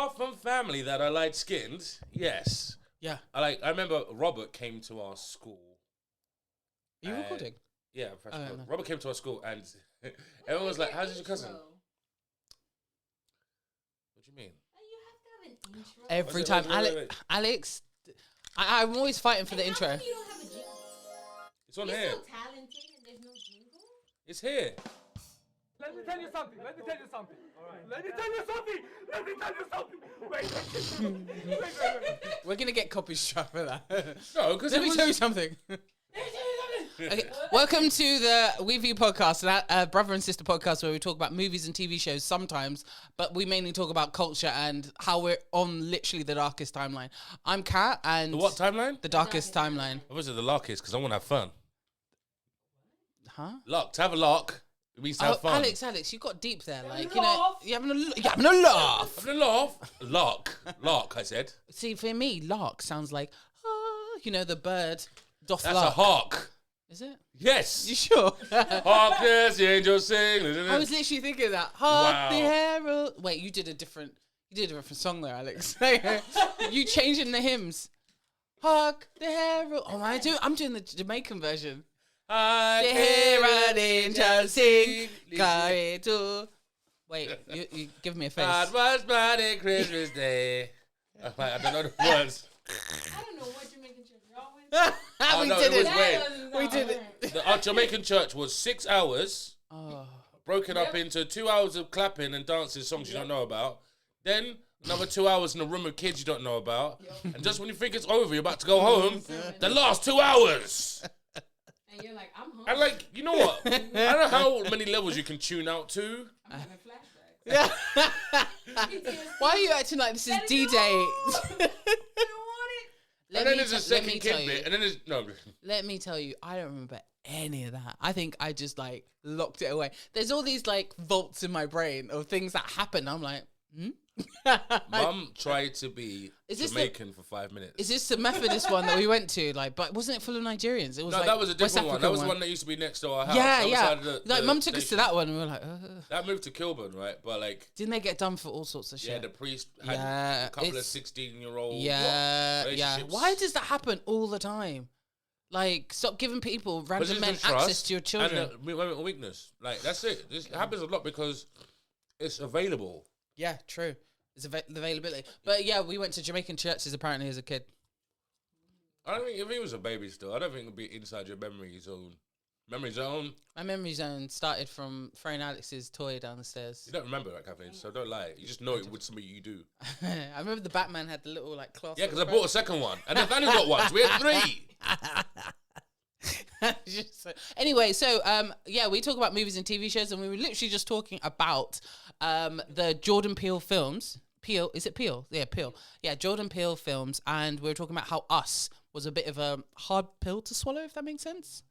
apart from family that are light skinned, yes. Yeah. I remember Robert came to our school. Are you recording? Yeah, press no. Robert came to our school and everyone was like, "How's your cousin?" What do you mean? You have to have an intro. Every time, wait. Alex, I'm always fighting for the intro. How come you don't have a jingle? It's on You're here. so talented and there's no jingle. It's here. Let me tell you something. Wait. We're gonna get copy struck for that. No, because Let me tell you something. Okay. Welcome to the WeView'd podcast, that brother and sister podcast where we talk about movies and TV shows sometimes, but we mainly talk about culture and how we're on literally the darkest timeline. I'm Kat, and The what timeline? the darkest timeline. Obviously the lock is because I want to have fun. Huh? Lock, to have a lock. It means to have fun. Alex, you got deep there. Like, you know, you're having a laugh. Having a laugh. Lock, I said. See, for me, lark sounds like, you know, the bird doth That's lark. a hawk. Is it? Yes. You sure? Hark, yes, the angels sing. I was literally thinking that. Hark Wow. the herald. Wait, you did a different song there, Alex. You changing the hymns. Hark the herald. Oh, I'm doing the Jamaican version. I The herald angels sing. Glory to. Wait, you give me a face. God was mighty Christmas Day. I don't know the words. I don't know what you're making sure you're always. Oh, we no, did it it. was weird. We did it. Our Jamaican church was 6 hours, Oh. broken up into 2 hours of clapping and dancing songs you don't know about. Then another 2 hours in a room of kids you don't know about. And just when you think it's over, you're about to go home, the last 2 hours. And you're like, I'm hungry. And like, you know what? I don't know how many levels you can tune out to. I'm having flashbacks. Yeah. Why are you acting like this is D-Day? You don't want it. And then there's a second kid bit. And then there's... No. Let me tell you, I don't remember any of that. I think I just like locked it away. There's all these like vaults in my brain of things that happen. I'm like, Mum tried to be Is this Jamaican for 5 minutes. Is this the Methodist one that we went to? Like, but wasn't it full of Nigerians? It was No, like that was a West different one. That African was the one that used to be next to our house. Yeah, Other yeah. side of the Like, Mum took us to station. that one, and we were like, That moved to Kilburn, right? But like, didn't they get done for all sorts of yeah, shit? the priest had Yeah, a couple of it's- 16-year-old Yeah. relationships. Why does that happen all the time? Like, stop giving people Because random it's men the trust access to your children. and the women weakness. Like, that's it. This happens a lot because it's available. Yeah, true. It's the availability. But yeah, we went to Jamaican churches apparently as a kid. I don't think if he was a baby still, I don't think it'd be inside your memory zone. Memory zone? My memory zone started from throwing Alex's toy down the stairs. You don't remember that, Kathleen, so don't lie. You just know it was something you do. I remember the Batman had the little like cloth. Yeah, because I bought a second one. And Nathaniel got one, so we had 3. Anyway, so yeah, we talk about movies and TV shows, and we were literally just talking about the Jordan Peele films. Peele, is it Peele? Yeah, Peele. Yeah, Jordan Peele films, and we were talking about how Us was a bit of a hard pill to swallow, if that makes sense.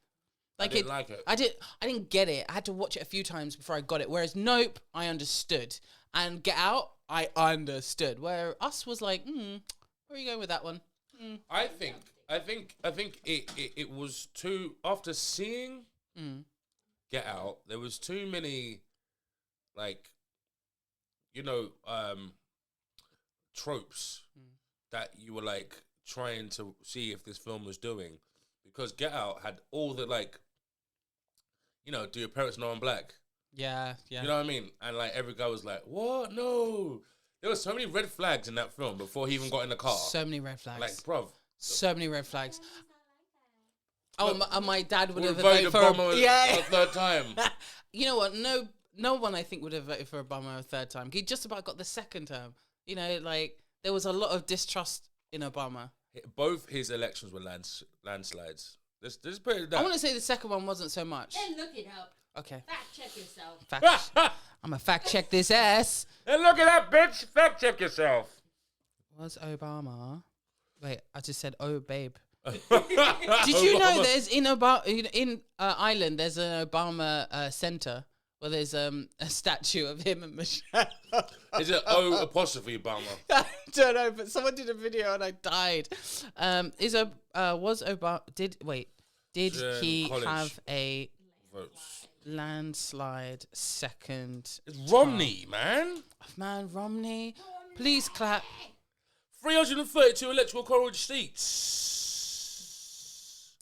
Like I didn't like it. I didn't get it. I had to watch it a few times before I got it. Whereas Nope, I understood, and Get Out, I understood. Where Us was like, where are you going with that one? I think it was too, after seeing Get Out, there was too many, like, you know, tropes that you were like trying to see if this film was doing, because Get Out had all the like, you know, do your parents know I'm black? Yeah. You know what I mean? And like every guy was like, what? No. There were so many red flags in that film before he even got in the car. So many red flags. Like, bruv. So many red flags. Oh, my dad would have voted voted for Obama yeah. a third time. You know what? No one I think would have voted for Obama a third time. He just about got the second term. You know, like there was a lot of distrust in Obama. Both his elections were landslides. Let's put it down. I want to say the second one wasn't so much. Then look it up. Okay. Fact check yourself. I'm gonna fact check this ass. And look at that, bitch. Fact check yourself. Was Obama? Wait, I just said, oh babe. Did you know there's in Ireland there's an Obama center where there's a statue of him and Michelle. Is it O apostrophe Obama? I don't know, but someone did a video and I died. Did he College. have a Votes. landslide second? It's Romney, man. Man, Romney. Please clap. 332 electrical corridor seats.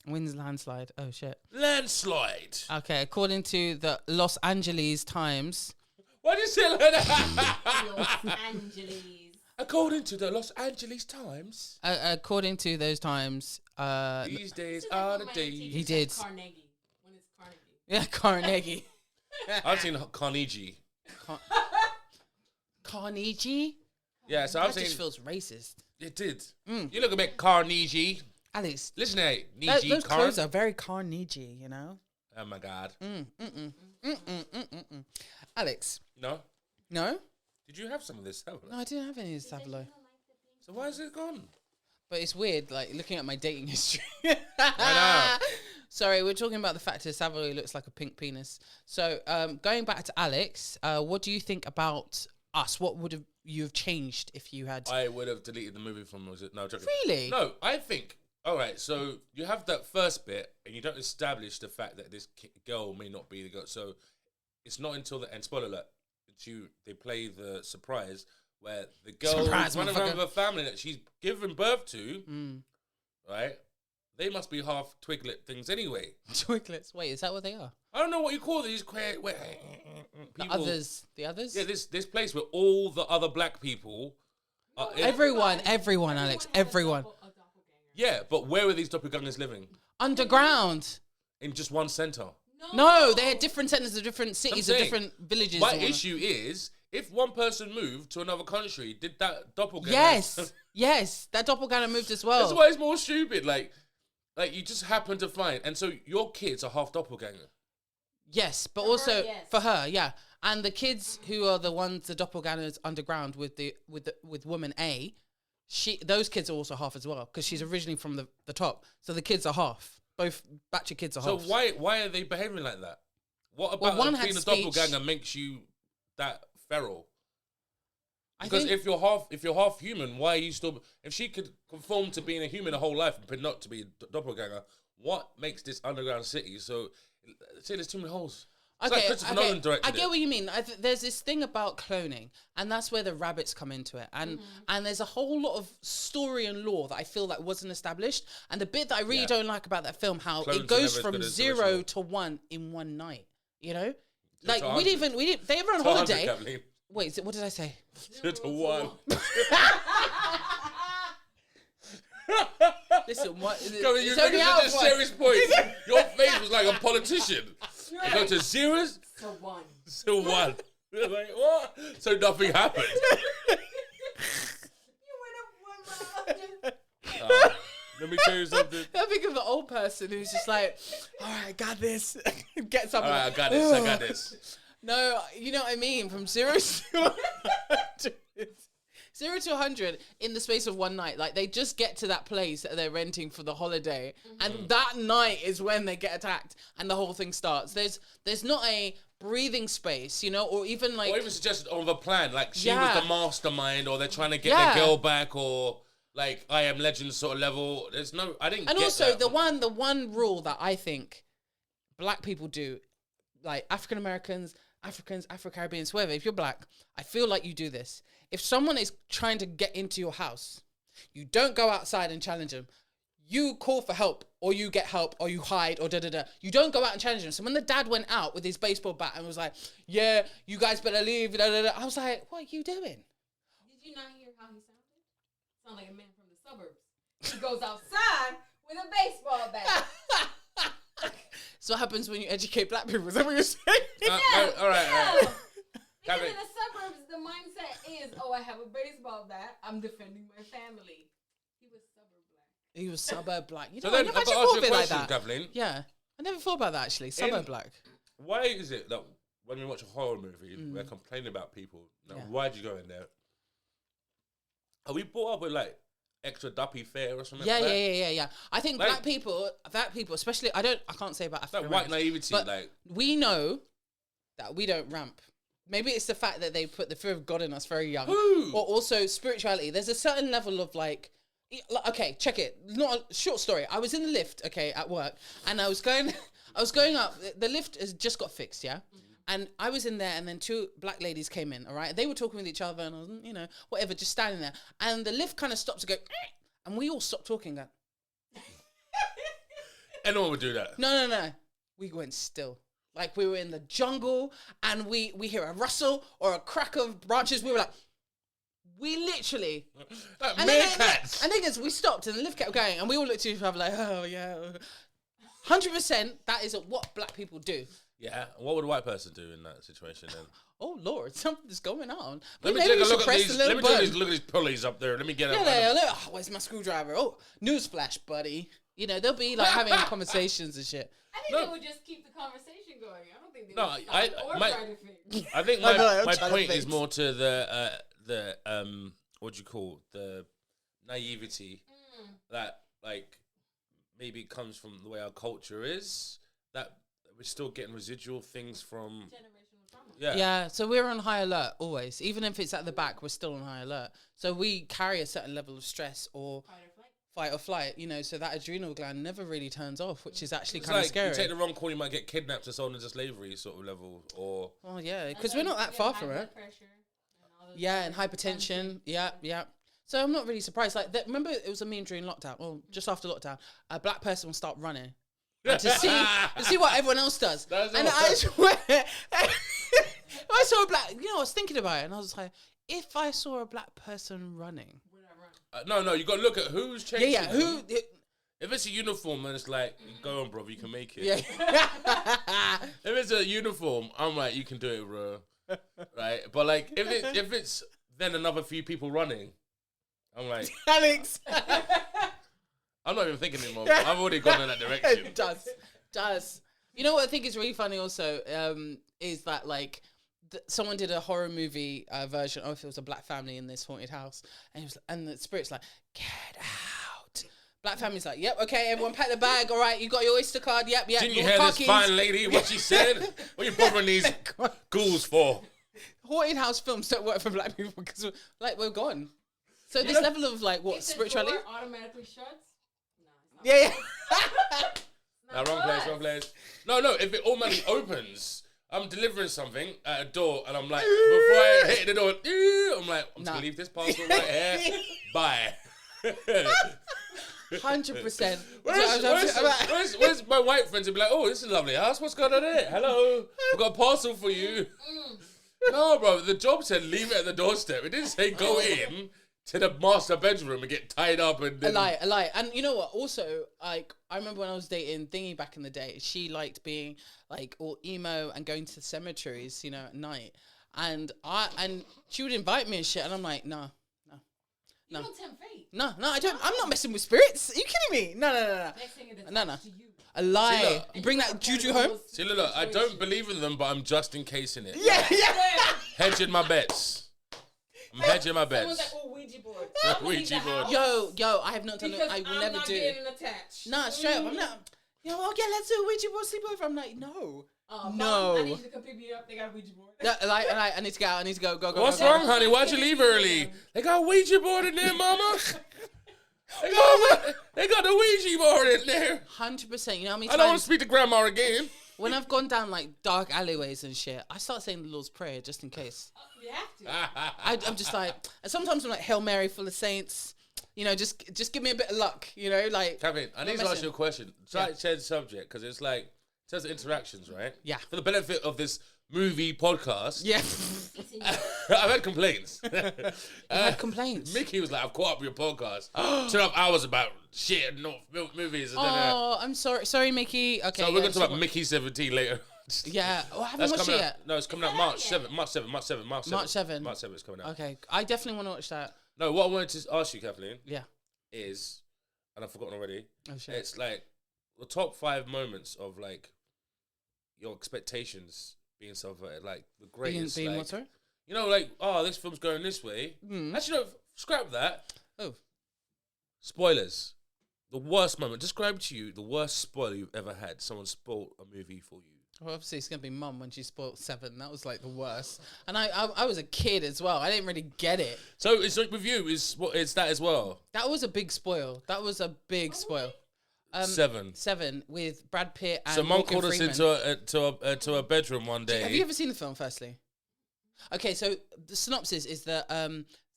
Wins landslide. Oh shit. Landslide. Okay, according to the Los Angeles Times. Why did you say it like that? Los Angeles. According to the Los Angeles Times. According to those times, These days It's like are when the my days. teacher He said did. Carnegie. When it's Carnegie. yeah, Carnegie. I've seen Carnegie. Carnegie? Yeah, so That I've seen. just feels racist. It did. You look a bit Carnegie. Alex, Listen, hey, Niji those Carn. clothes are very Carnegie, you know? Oh my God. Alex, No? no? Did you have some of this? No, I didn't have any of this Savalo. So why is it gone? But it's weird, like, looking at my dating history. I know. Sorry, we're talking about the fact that Savalo looks like a pink penis. So, going back to Alex, what do you think about us? What would you have changed if you had... I would have deleted the movie from, was it? No, joking. Really? No, I think, all right, so you have that first bit and you don't establish the fact that this girl may not be the girl. So it's not until the end, spoiler alert, they play the surprise where the girl Surprise, is running around motherfucker. with her family that she's given birth to, right? They must be half twiglet things anyway. Twiglets. Wait, is that what they are? I don't know what you call these queer The people. others? The others? Yeah, this place where all the other black people are in. Everyone, Alex, everyone. A doppelganger. Yeah, but where are these doppelgangers living? Underground. In just one center. No, they're different centers of different cities or saying, different villages. My or whatever. issue is, if one person moved to another country, did that doppelganger... Yes, yes, that doppelganger moved as well. That's why it's more stupid. Like you just happen to find... And so your kids are half doppelganger. Yes, but For also her, yes. for her, yeah. And the kids who are the ones, the doppelgangers underground with woman A, those kids are also half as well because she's originally from the top. So the kids are half. Both batch of kids are So half. why are they behaving like that? What about one had being a speech. doppelganger makes you that feral? I Because think- if you're half human, why are you still? If she could conform to being a human her whole life but not to be a doppelganger, what makes this underground city so? Say there's too many holes. It's like Christopher Nolan directed I get it. what you mean. There's this thing about cloning, and that's where the rabbits come into it. And there's a whole lot of story and lore that I feel like wasn't established. And the bit that I really Yeah. don't like about that film, how Clones it are goes never as from good as the 0 original. to 1 in one night. You know, To like 100. they were on 100, holiday. Kathleen. Wait, what did I say? To 1. Listen, what? Kathleen, you it's only making out such a of one. serious point. Your face was like a politician. You go to zeros So one. to 1. You're like, what? So nothing happened. You went up 1 mile. Let me tell you something. I think of the old person who's just like, all right, I got this. Get something. All right, I got this. I got this. No, you know what I mean? From 0 to 100. 0 to 100 in the space of one night. Like, they just get to that place that they're renting for the holiday. And that night is when they get attacked and the whole thing starts. There's not a breathing space, you know, or even like... Or even suggested of a plan, like she Yeah. was the mastermind, or they're trying to get Yeah. their girl back, or like I Am Legend sort of level. There's no, I didn't. And get also, that. the one rule that I think black people do, like African Americans, Africans, Afro-Caribbeans, whoever, if you're black, I feel like you do this. If someone is trying to get into your house, you don't go outside and challenge them. You call for help, or you get help, or you hide, or da-da-da. You don't go out and challenge them. So when the dad went out with his baseball bat and was like, yeah, you guys better leave, da-da-da, I was like, what are you doing? Did you not hear how he sounded? Sound like a man from the suburbs. He goes outside with a baseball bat. So what happens when you educate black people? Is that what you're saying? all right. Because Kevin. in the suburbs, the mindset is, oh, I have a baseball bat. I'm defending my family. He was suburb black. He was suburb black. You So know, I then never I've actually got to thought ask of you it a like question, that. Kathleen. Yeah, I never thought about that actually. Suburb black. Why is it that when we watch a horror movie, we're complaining about people? Now, Yeah. why'd you go in there? Are we brought up with like extra duppy fare or something? Yeah, like yeah, that? yeah. I think Like- black people, especially, I can't say about It's African like white Americans, naivety, but like we know that we don't ramp. Maybe it's the fact that they put the fear of God in us very young, Who? or also spirituality. There's a certain level of like, okay, check it. Not a short story. I was in the lift, okay, at work, and I was going up. The lift has just got fixed, yeah. And I was in there, and then 2 black ladies came in, all right? They were talking with each other, and I was, whatever, just standing there. And the lift kind of stopped to go, and we all stopped talking. Going, Anyone would do that. No. We went still. Like we were in the jungle, and we hear a rustle or a crack of branches. We were like, we literally... Like and meerkats. then we stopped, and the lift kept going, and we all looked at each other like, oh, yeah. 100%, that is what black people do. Yeah. What would a white person do in that situation then? Oh Lord, something's going on. Let me Maybe take a we look should at press these. the Let little me button. look at these pulleys up there. Let me get Yeah, look, where's my screwdriver? Oh, newsflash, buddy. They'll be like having conversations and shit. I think they would just keep the conversation going. I don't think they would stop or my- try to fix. I think I'm my trying to point think. is more to the what do you call the naivety that like maybe comes from the way our culture is, that we're still getting residual things from. Generational trauma. Yeah, so we're on high alert always. Even if it's at the back, we're still on high alert. So we carry a certain level of stress or fight or flight, so that adrenal gland never really turns off, which is actually It's kind of like scary. you take the wrong call, you might get kidnapped or sold into slavery sort of level, or Oh yeah, because we're not that far from it. Yeah, and hypertension. Yeah. So I'm not really surprised. Like, remember, it was a meme during lockdown, or just after lockdown. A black person will start running and to see what everyone else does. That's And all. I swear, I saw a black. I was thinking about it, and I was like, if I saw a black person running, no, you got to look at who's chasing. yeah, them. who? If it's a uniform, then it's like, go on, bro, you can make it. Yeah. If it's a uniform, I'm like, you can do it, bro. Right? But like, if it's then another few people running, I'm like, Alex. I'm not even thinking anymore. I've already gone in that direction. It does. You know what I think is really funny also is that like someone did a horror movie version of, it was a black family in this haunted house, and the spirit's like, get out. Black family's like, yep, okay, everyone pack the bag, all right, you got your Oyster card, yep. Didn't you your hear car this keys." fine lady, what she said? What are you bothering these ghouls for? Haunted house films don't work for black people because we're gone. So this level of like what If the spirituality? door automatically shuts. No, Yeah. No, wrong place. No, if it automatically opens, I'm delivering something at a door, and I'm like, before I hit the door, I'm like, I'm just Nah. gonna leave this parcel right here. Bye. 100%. Where's my white friends? They'll be like, oh, this is a lovely house. What's going on here? Hello, I've got a parcel for you. No, bro, the job said leave it at the doorstep. It didn't say go in to the master bedroom and get tied up and then... A lie. And you know what? Also, like, I remember when I was dating Thingy back in the day, she liked being like all emo and going to the cemeteries, at night. And she would invite me and shit, and I'm like, no. You don't tempt fate. No, I don't. I'm not messing with spirits. Are you kidding me? No. Next thing it's No. attached to you. A lie. See, look, You bring that juju home? See, look, I don't believe in them, but I'm just in case in it. Yeah. Hedging my bets. I'm hedging my Someone's bets. like, oh, Ouija board. Ouija board. Yo, I have not done it. Because I will I'm never not do. getting attached. Nah, straight up. I'm not. Let's do a Ouija board sleepover. I'm like, no. Mom, No. I need you to come pick me up. They got a Ouija board. I need to get out. I need to go. What's go. wrong, honey? Why'd you leave early? They got a Ouija board in there, mama. They got the Ouija board in there. 100%. You know how many I don't want times to speak to grandma again. when I've gone down like dark alleyways and shit, I start saying the Lord's Prayer just in case. You have to. I'm just like, and sometimes I'm like, Hail Mary, full of saints. Just give me a bit of luck. Like. Kevin, I need to ask you a question. Try to change the subject because it's like, it says interactions, right? Yeah. For the benefit of this movie podcast. Yeah. I've had complaints. had complaints. Mickey was like, I've caught up with your podcast. 2.5 hours about shit and not movies. And Oh, I'm sorry. Sorry, Mickey. Okay. so we're going to talk about Mickey 17 later. Yeah. Oh, I haven't That's watched coming it out. yet. No, it's coming out March 7th. March 7th. March 7. March 7th is coming out. Okay. I definitely want to watch that. No, what I wanted to ask you, Kathleen, Yeah. is, and I've forgotten already, Oh, shit. it's like the top 5 moments of like your expectations being subverted, like the greatest. Being like, what, sorry? like, oh, this film's going this way. Actually, no, scrap that. Oh. Spoilers. The worst moment. Describe to you the worst spoiler you've ever had. Someone spoiled a movie for you. Well, obviously, it's going to be Mum when she spoiled 7. That was like the worst. And I was a kid as well. I didn't really get it. So it's like with you, is that as well? That was a big spoil. That was a big spoil. 7 with Brad Pitt and So Mum Morgan called us Freeman. into a bedroom one day. Have you ever seen the film? Firstly, okay. So the synopsis is that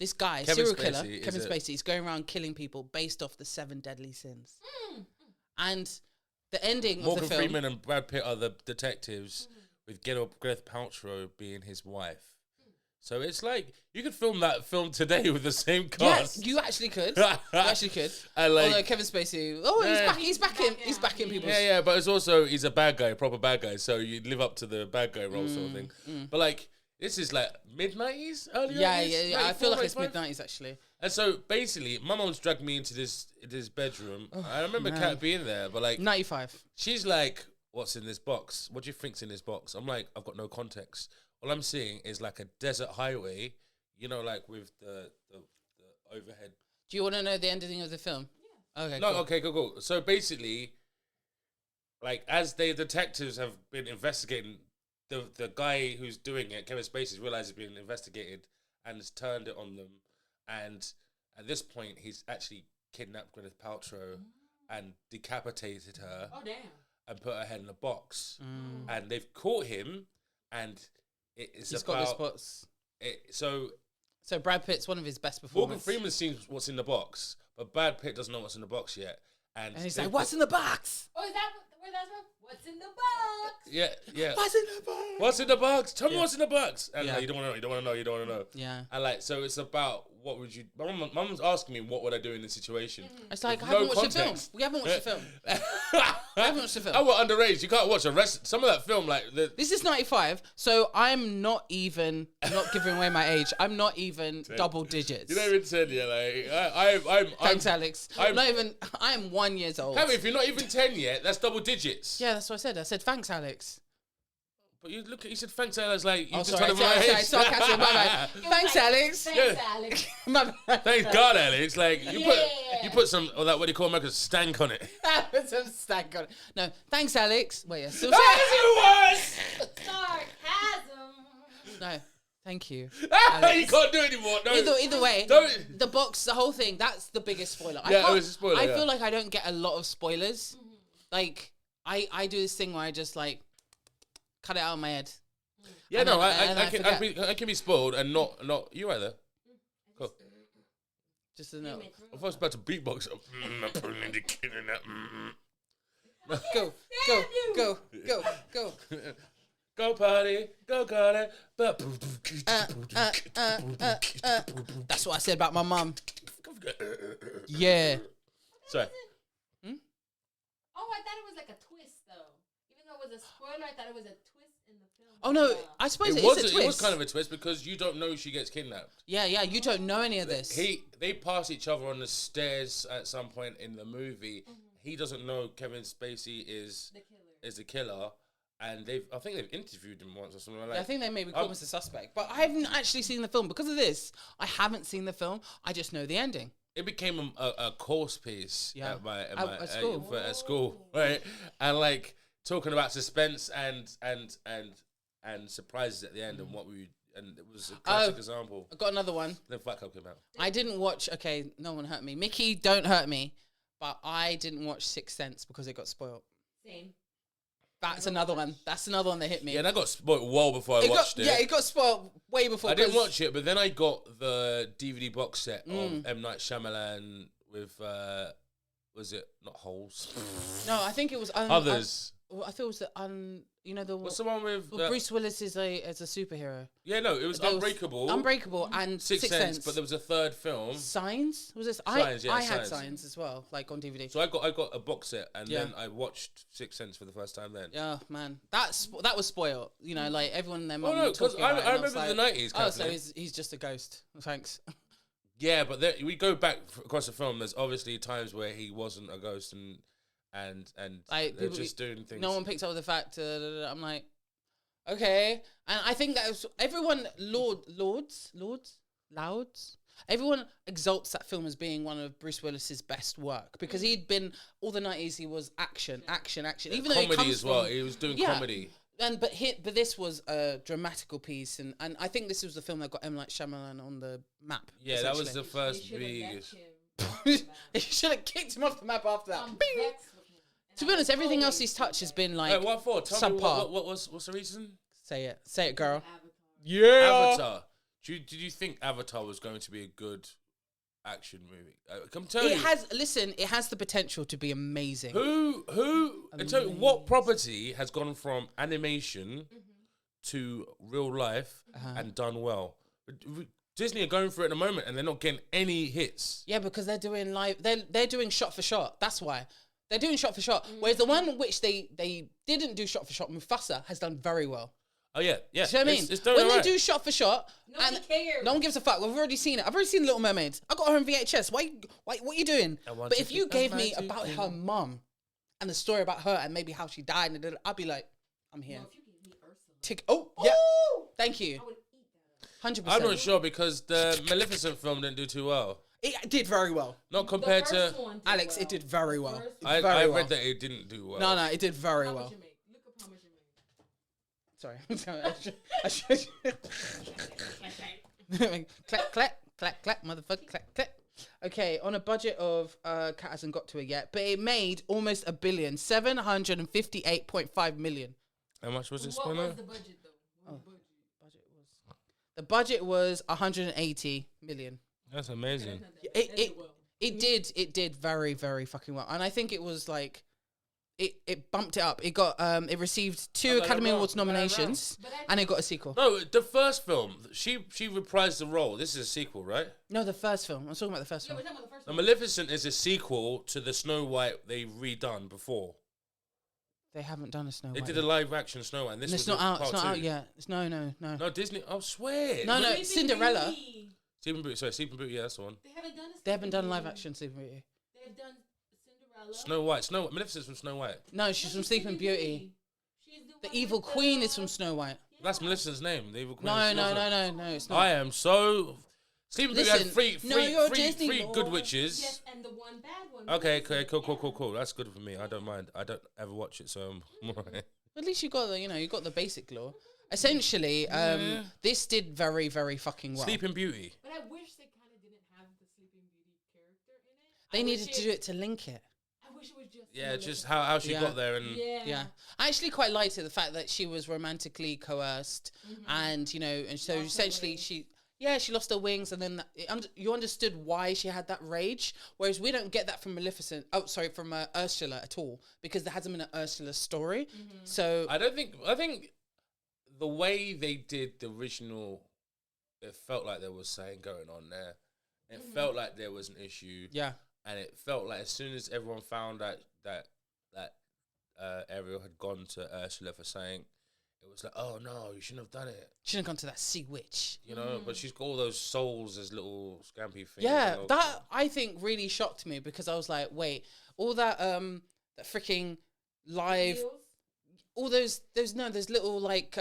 this guy, Kevin serial Spacey, killer, Kevin Spacey, is going around killing people based off the 7 deadly sins. And the ending Morgan of the film. Freeman and Brad Pitt are the detectives, with Gwyneth Paltrow being his wife. So it's like you could film that film today with the same cast. Yeah, you actually could. You actually could. And like, although Kevin Spacey, he's back in people's. Yeah, but it's also he's a bad guy, a proper bad guy. So you live up to the bad guy role, sort of thing. But like this is like mid-90s, early 90s? Yeah. I feel like it's mid-90s actually. And so basically, my mum's dragged me into this bedroom. I remember Kat being there, but like 95. she's like, "What's in this box? What do you think's in this box?" I'm like, "I've got no context. All I'm seeing is like a desert highway, you know, like with the overhead." Do you want to know the ending of the film? Yeah. Okay. No, cool. okay, cool. So basically, like as the detectives have been investigating, the guy who's doing it, Kevin Spacey, realized he's being investigated and has turned it on them. And at this point, he's actually kidnapped Gwyneth Paltrow and decapitated her. Oh damn! And put her head in a box. And they've caught him, and he's got the spots. So Brad Pitt's one of his best Morgan performances. Freeman sees what's in the box, but Brad Pitt doesn't know what's in the box yet. And he's like, "What's in the box?" Oh, is that where that's from? What's in the box? Yeah. What's in the box? What's in the box? Tell me what's in the box. And like, you don't want to know. You don't want to know. Yeah. And like, so it's about what would you? My mum's asking me what would I do in this situation. It's like, With I haven't no watched the film. context. We haven't watched the film. I haven't watched the film. I was underage. You can't watch the rest. Some of that film, like This is 95, so I'm not giving away my age. I'm not even double digits. you don't even said like Thanks, Alex. I'm not even. I am 1 year old. Have if you're not even 10 yet, that's double digits. Yeah, that's what I said. I said thanks, Alex. But you look at you said thanks, Alex. Like you just sorry, told him my age. sarcastic. My bad. Thanks, Alex. Thanks, Alex. My bad. Thank God, Alex. Like you put some of that what do you call American stank on it. Put some stank on it. No, thanks, Alex. Wait, still That's Sarcasm. No, thank you. you Alex. can't do it anymore. No. Either way, Don't- the box, the whole thing, that's the biggest spoiler. Yeah, it was a spoiler, I yeah. feel like I don't get a lot of spoilers. Like, I do this thing where I just, like, cut it out of my head. Yeah, And no, then- I can be spoiled and not you either. Cool. Just a note. I was about to beatbox. I'm putting in the kid in that. Go. Go party, go party. That's what I said about my mum. Yeah. Sorry. Oh, I thought it was like a twist though. Even though it was a spoiler, I thought it was a twist in the film. Oh no, I suppose it is a twist. It was kind of a twist because you don't know she gets kidnapped. Yeah, you don't know any of this. They pass each other on the stairs at some point in the movie. He doesn't know Kevin Spacey is the killer, and I think they've interviewed him once or something like that. I think they maybe call him as a suspect, but I haven't actually seen the film because of this. I haven't seen the film. I just know the ending. It became a course piece Yeah. at school. At school, right? And like talking about suspense and surprises at the end and it was a classic example. I got another one. Then Fight Club came out. I didn't watch. Okay, no one hurt me. Mickey, don't hurt me. But I didn't watch Sixth Sense because it got spoiled. Same. That's another one. That's another one that hit me. Yeah, and I got spoiled well before I watched it. Yeah, it got spoiled way before. I didn't watch it, but then I got the DVD box set of M. Night Shyamalan with, was it not Holes? No, I think it was Others. I thought it was the What's the one with... Bruce Willis is a superhero. Yeah, no, it was Unbreakable. Unbreakable and Sixth Sense. But there was a third film. Signs? Was this? Signs, yeah, I had Signs. Signs as well, like on DVD. So I got a box set, and then I watched Sixth Sense for the first time then. Yeah, man, that was spoiled. You know, like everyone in their mum. Oh no, because because I remember the 90s. Oh, so he's just a ghost. Thanks. Yeah, but we go back across the film. There's obviously times where he wasn't a ghost, and like, they're people, just doing things. No one picks up with the fact. I'm like, okay, and I think that was, everyone Louds. Everyone exalts that film as being one of Bruce Willis's best work because he'd been all the 90s. He was action. Even though he comedy comes as well. from, He was doing comedy. But this was a dramatical piece, and I think this was the film that got M. Night Shyamalan on the map. Yeah, that was the first You biggest. You should have kicked him off the map after that. I'm Bing! vexed with To be honest, everything else he's touched has been like Wait, what for? Tell me subpar. what's the reason? Say it, girl. Avatar. Yeah. Avatar. Did you think Avatar was going to be a good action movie? I'm telling you. It has the potential to be amazing. And tell me, what property has gone from animation to real life and done well? Disney are going for it at the moment, and they're not getting any hits. Yeah, because they're doing live. They're doing shot for shot. That's why they're doing shot for shot. Whereas the one which they didn't do shot for shot, Mufasa, has done very well. Oh yeah. Do you know what I mean? It's done When alright. they do shot for shot, Nobody cares. no one gives a fuck. We've already seen it. I've already seen Little Mermaid. I got her on VHS. Why? What are you doing? But if you gave me about her mum and the story about her and maybe how she died, and I'd be like, I'm here. No, if you give me Ursula, Tick. Oh yeah. Ooh! Thank you. I would eat that up. 100%. I'm not sure because the Maleficent film didn't do too well. It did very well. Not compared The first to. one did Alex, well. it did very well. First It one. did very I well. read that it didn't do well. No, it did very How well. much you make? Look up how much you make. Sorry. I should. Clap, clap, clap, clap, motherfucker, clap, clap. Okay, on a budget of, Cat hasn't got to it yet, but it made almost $1 billion, 758.5 million. How much was it What spent was on? the budget though? What was the budget? The budget was 180 million. That's amazing. That's not that bad. That did well. It did very, very fucking well. And I think it was like, it bumped it up. It got, it received 2 got it Academy wrong. Awards I got it wrong. nominations, But and it got a sequel. No, the first film, she reprised the role. This is a sequel, right? No, the first film. I'm talking about the first Yeah, film. we're talking about the first The one. Maleficent is a sequel to the Snow White they redone before. They haven't done a Snow They White did yet. a live action Snow White. And this And was it's not out. part It's not out two. yet. It's no. No, Disney. I swear. No, Sleeping Cinderella. Beauty. Sleeping Beauty. Sorry, Sleeping Beauty. Yeah, that's the one. They haven't done. They haven't done live Beauty. action Sleeping Beauty. They've done Cinderella. Snow White. Maleficent's from Snow White. No, she's from Sleeping Beauty. She's The one evil with queen the- is from Snow White. That's Maleficent's name. The evil queen. No, is no, Maleficent. no, it's not. I am so. Sleeping Beauty had Listen, no, you're a Disney three lord. good witches. Yes, and the one bad one. Okay, cool. That's good for me. I don't mind. I don't ever watch it, so I'm alright. At least you got the basic lore. Essentially, this did very, very fucking well. Sleeping Beauty. But I wish they kind of didn't have the Sleeping Beauty character in it. They I needed wish to do it to link it. I wish it was just. Yeah, just Maleficent. how she Yeah. got there and. Yeah, I actually quite liked it. The fact that she was romantically coerced, and and so Lost her essentially wings. she lost her wings, and then you understood why she had that rage. Whereas we don't get that from Maleficent. Oh, sorry, from Ursula at all, because there hasn't been an Ursula story. So I think the way they did the original, it felt like there was something going on there. It felt like there was an issue. yeah, And it felt like as soon as everyone found out that Ariel had gone to Ursula for saying, it was like, oh no, you shouldn't have done it. shouldn't have gone to that sea witch. You know, but she's got all those souls as little scampy things. Yeah, and all- that I think really shocked me because I was like, wait, all that that freaking live, Heels. all those little like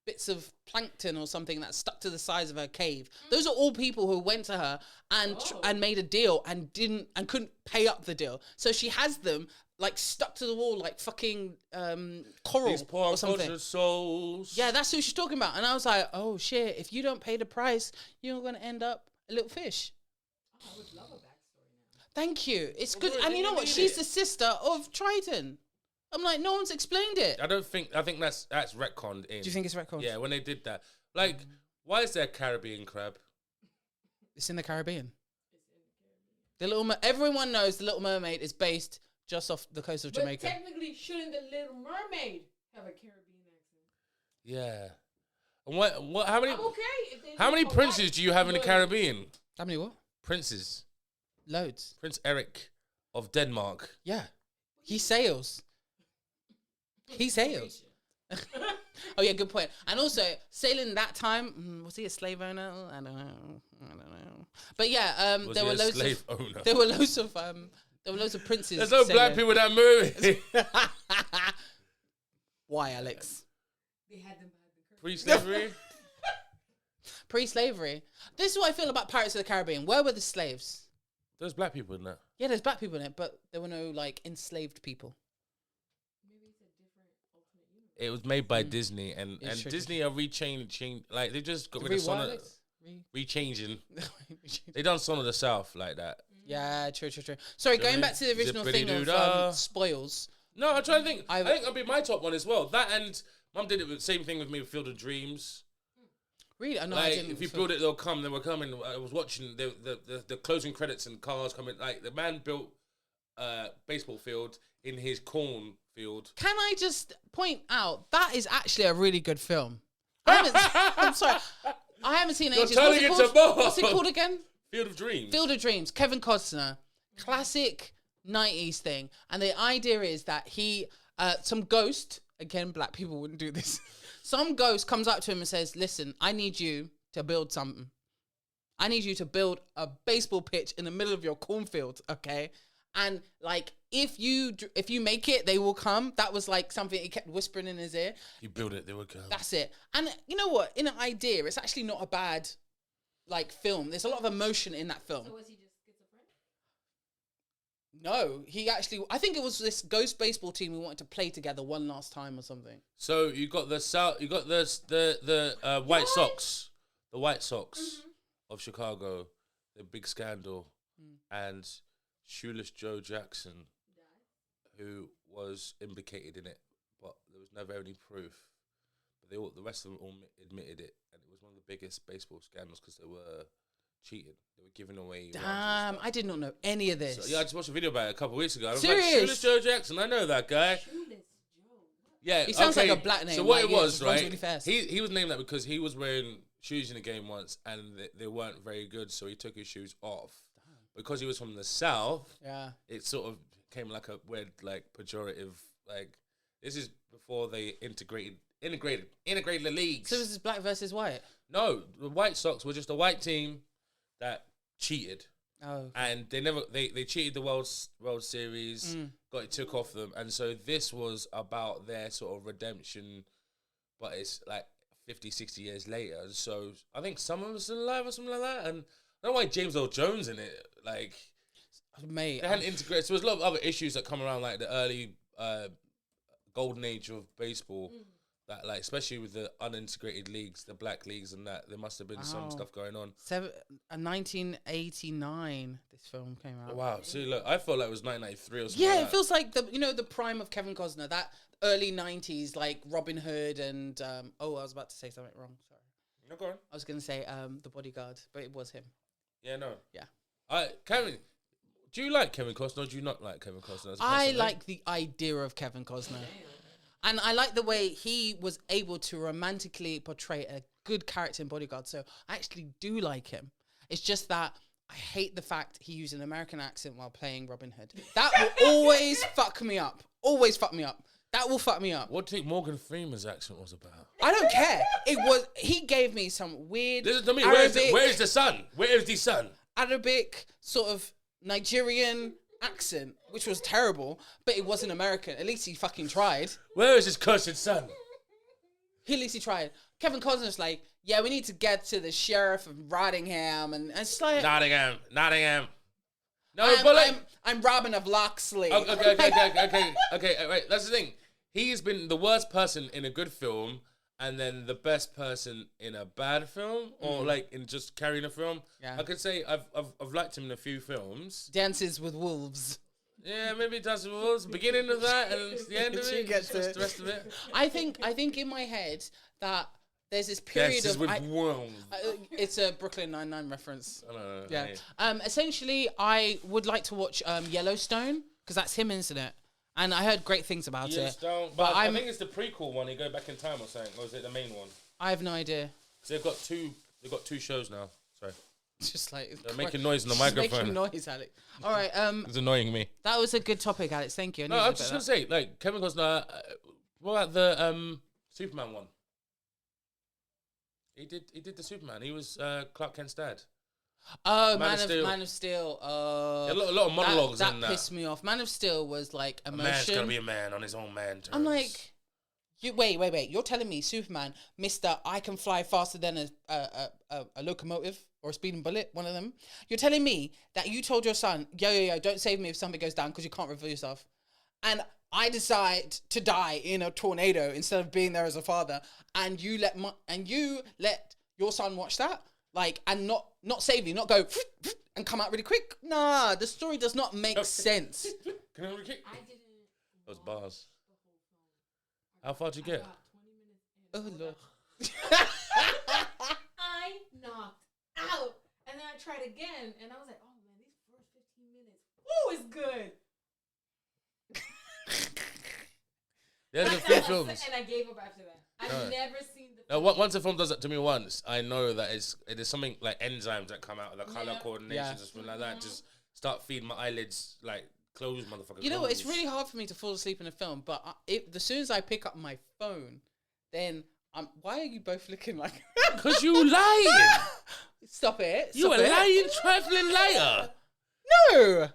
bits of plankton or something that stuck to the sides of her cave. Those are all people who went to her and made a deal and couldn't pay up the deal. So she has them like stuck to the wall like fucking coral These poor or something. unconscious souls. Yeah, that's who she's talking about. And I was like, oh shit, if you don't pay the price, you're gonna end up a little fish. Oh, I would love a backstory now. Thank you. It's Well, good. good, And you know you what? need She's it. the sister of Triton. I'm like, no one's explained it. I think that's retconned in. Do you think it's retcon? Yeah, when they did that. Like, why is there a Caribbean crab? It's in the Caribbean. The everyone knows the Little Mermaid is based just off the coast of But Jamaica. technically, shouldn't the Little Mermaid have a Caribbean accent? Yeah. And what how many I'm okay if they how do many a princes white do you have in the wood. Caribbean? How many what? Princes. Loads. Prince Eric of Denmark. Yeah. He sails. He sails. Oh yeah, good point. And also sailing that time, was he a slave owner? I don't know. But yeah, Was there he were a loads slave of owner? there were loads of princes. There's no black sailing. people in that movie. Why, Alex? They had them behind the curtain. Pre-slavery. Pre-slavery. This is what I feel about Pirates of the Caribbean. Where were the slaves? There's black people in that. Yeah, there's black people in it, but there were no like enslaved people. Maybe it's a different alternate universe. It was made by Disney, and It's true, Disney are rechanging. Like they just got rid Re of Son what, of Alex? rechanging. They done Son of the South like that. Yeah, true. Sorry, Do you know going what I back to the mean? original thing of Zippity-doo-dah. spoils. No, I'm trying to think. I think that'll be my top one as well. That and Mum did it with same thing with me with Field of Dreams. Really? I know I Like didn't. if you build it, they'll come. They were coming. I was watching the closing credits and cars coming. Like the man built a baseball field in his cornfield. Can I just point out that is actually a really good film? I'm sorry. I haven't seen You're ages. turning What's it into called? more. What's it called again? Field of Dreams. Field of Dreams. Kevin Costner. Classic 90s thing. And the idea is that he, some ghost, again, black people wouldn't do this. Some ghost comes up to him and says, listen, I need you to build something. I need you to build a baseball pitch in the middle of your cornfield, okay? And like, if you make it, they will come. That was like something he kept whispering in his ear. You build it, they will come. That's it. And you know what? In an idea, it's actually not a bad like film. There's a lot of emotion in that film. So was he just schizophrenic? No, he actually. I think it was this ghost baseball team who wanted to play together one last time or something. So you got the South. You got the White Sox. The White Sox of Chicago. The big scandal, and Shoeless Joe Jackson, who was implicated in it, but there was never any proof. But the rest of them all admitted it, and it was one of the biggest baseball scandals because they were cheating. They were giving away. Damn, I did not know any of this. So, yeah, I just watched a video about it a couple of weeks ago. I was Serious? like, Shoeless Joe Jackson, I know that guy. Shoeless Joe. Yeah, He sounds okay. like a black name. So what like, it was, just runs right? really fast. He was named that because he was wearing shoes in the game once, and they weren't very good, so he took his shoes off. Because he was from the South, Yeah. it sort of came like a weird, like pejorative, like this is before they integrated the leagues. So this is black versus white. No, the White Sox were just a white team that cheated. Oh. And they cheated the World Series, got it took off them, and so this was about their sort of redemption, but it's like 50, 60 years later. And so I think some of them are still alive or something like that, and I don't know why James Earl Jones in it. Like, Mate, they hadn't integrated. So there's a lot of other issues that come around, like the early golden age of baseball. That, like, especially with the unintegrated leagues, the black leagues, and that there must have been some stuff going on. 1989, this film came out. Wow. See, look, I felt like it was 1993 or something. Yeah, like it that. feels like the prime of Kevin Costner, that early 90s, like Robin Hood and I was about to say something wrong. Sorry. No, go on. I was gonna say The Bodyguard, but it was him. Yeah, no. Yeah. Kevin, do you like Kevin Costner or do you not like Kevin Costner? As a I person, like the idea of Kevin Costner. And I like the way he was able to romantically portray a good character in Bodyguard. So I actually do like him. It's just that I hate the fact he used an American accent while playing Robin Hood. That will always fuck me up. Always fuck me up. That will fuck me up. What do you think Morgan Freeman's accent was about? I don't care. He gave me some weird Listen to me. Arabic, Where is the sun? Where is the sun? Arabic sort of Nigerian accent, which was terrible, but it wasn't American. At least he fucking tried. Where is his cursed son? At least he tried. Kevin Costner's like, yeah, we need to get to the sheriff of Rottingham, and it's like Nottingham. No, but like, I'm Robin of Locksley. okay. Right, that's the thing. He's been the worst person in a good film, and then the best person in a bad film, or like in just carrying a film. Yeah. I could say I've liked him in a few films. Dances with Wolves. Yeah, maybe that's the beginning of that and the end of You it. get Just to it. the rest of it. I think in my head that there's this period Dances of with Wolves. it's a Brooklyn Nine-Nine reference. I don't know. Yeah. Hey. Essentially, I would like to watch Yellowstone because that's him, isn't it? And I heard great things about it. Yellowstone, but I think it's the prequel one. You go back in time or something, or is it the main one? I have no idea. So they've got two shows now. Sorry, It's just like they're making noise in the Just microphone. making noise, Alex. All right. It's annoying me. That was a good topic, Alex. Thank you. No, I was just gonna say, like Kevin Costner. What about the Superman one? He did the Superman. He was Clark Kent's dad. Oh, Man of Steel. Man of Steel. A lot of monologues that in that. pissed me off. Man of Steel was like A emotion. man's gotta be a man on his own man terms. I'm like, wait. You're telling me Superman, Mister, I can fly faster than a locomotive or a speeding bullet, one of them. You're telling me that you told your son, yo, don't save me if something goes down because you can't reveal yourself, and I decide to die in a tornado instead of being there as a father, and you let your son watch that, like, and not save you, not go and and come out really quick. Nah, the story does not make sense. Can I have a kick? I didn't. Those bars. How far did you get? About 20 minutes in. Oh, Lord. I knocked out. And then I tried again. And I was like, oh, man, these first 15 minutes. Ooh, it's good. There's a That few was- films. And I gave up after that. I've Alright. never seen the Now, once a film does that to me once, I know that it is something like enzymes that come out, the color coordinations Yeah. and something like that. Just start feeding my eyelids like close, motherfuckers. You know what? It's really hard for me to fall asleep in a film, but as soon as I pick up my phone, then why are you both looking like... because you lying. Stop it. You a Stop it. lying, trifling liar. No.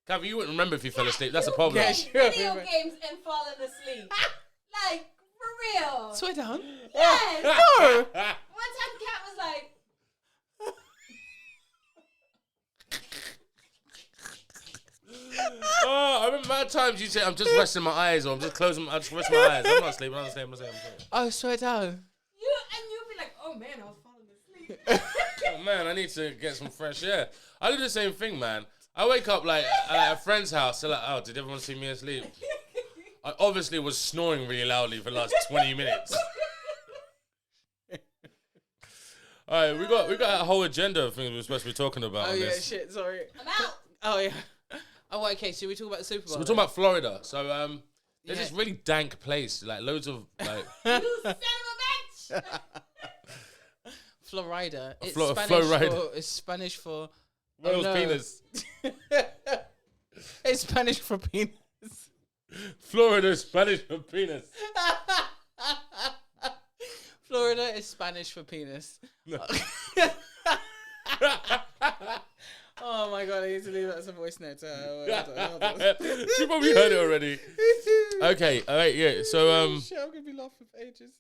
Kathy, you wouldn't remember if you fell asleep. That's the problem. Yeah, sure. video games and falling asleep. Like, for real. Swear down. Yes. No. One time Kat was like, Oh, I remember at times you say, I'm just resting my eyes, or I'm just closing, I'm just resting my eyes. I'm not sleeping, I'm not sleeping, I'm not sleeping. Oh, swear down. you'd be like, oh man, I was falling asleep. Oh man, I need to get some fresh air. I do the same thing, man. I wake up like at a friend's house, they're like, oh, did everyone see me asleep? I obviously was snoring really loudly for the last 20 minutes. All right, we got a whole agenda of things we're supposed to be talking about. Oh, on yeah, this. shit, sorry. I'm out. Oh, yeah. Oh, okay, should we talk about the Super Bowl? So we're talking about Florida. So there's Yeah. this really dank place, like loads of like You son of a bitch. Florida. It's Florida. It's Spanish for... whale's no. penis. It's Spanish for penis. Florida Spanish for penis. Florida is Spanish for penis. No. Oh my god, I need to leave that as a voice note. Hold on. She probably heard it already. Okay, all right, yeah. So Shit, I'm gonna be laughing for ages.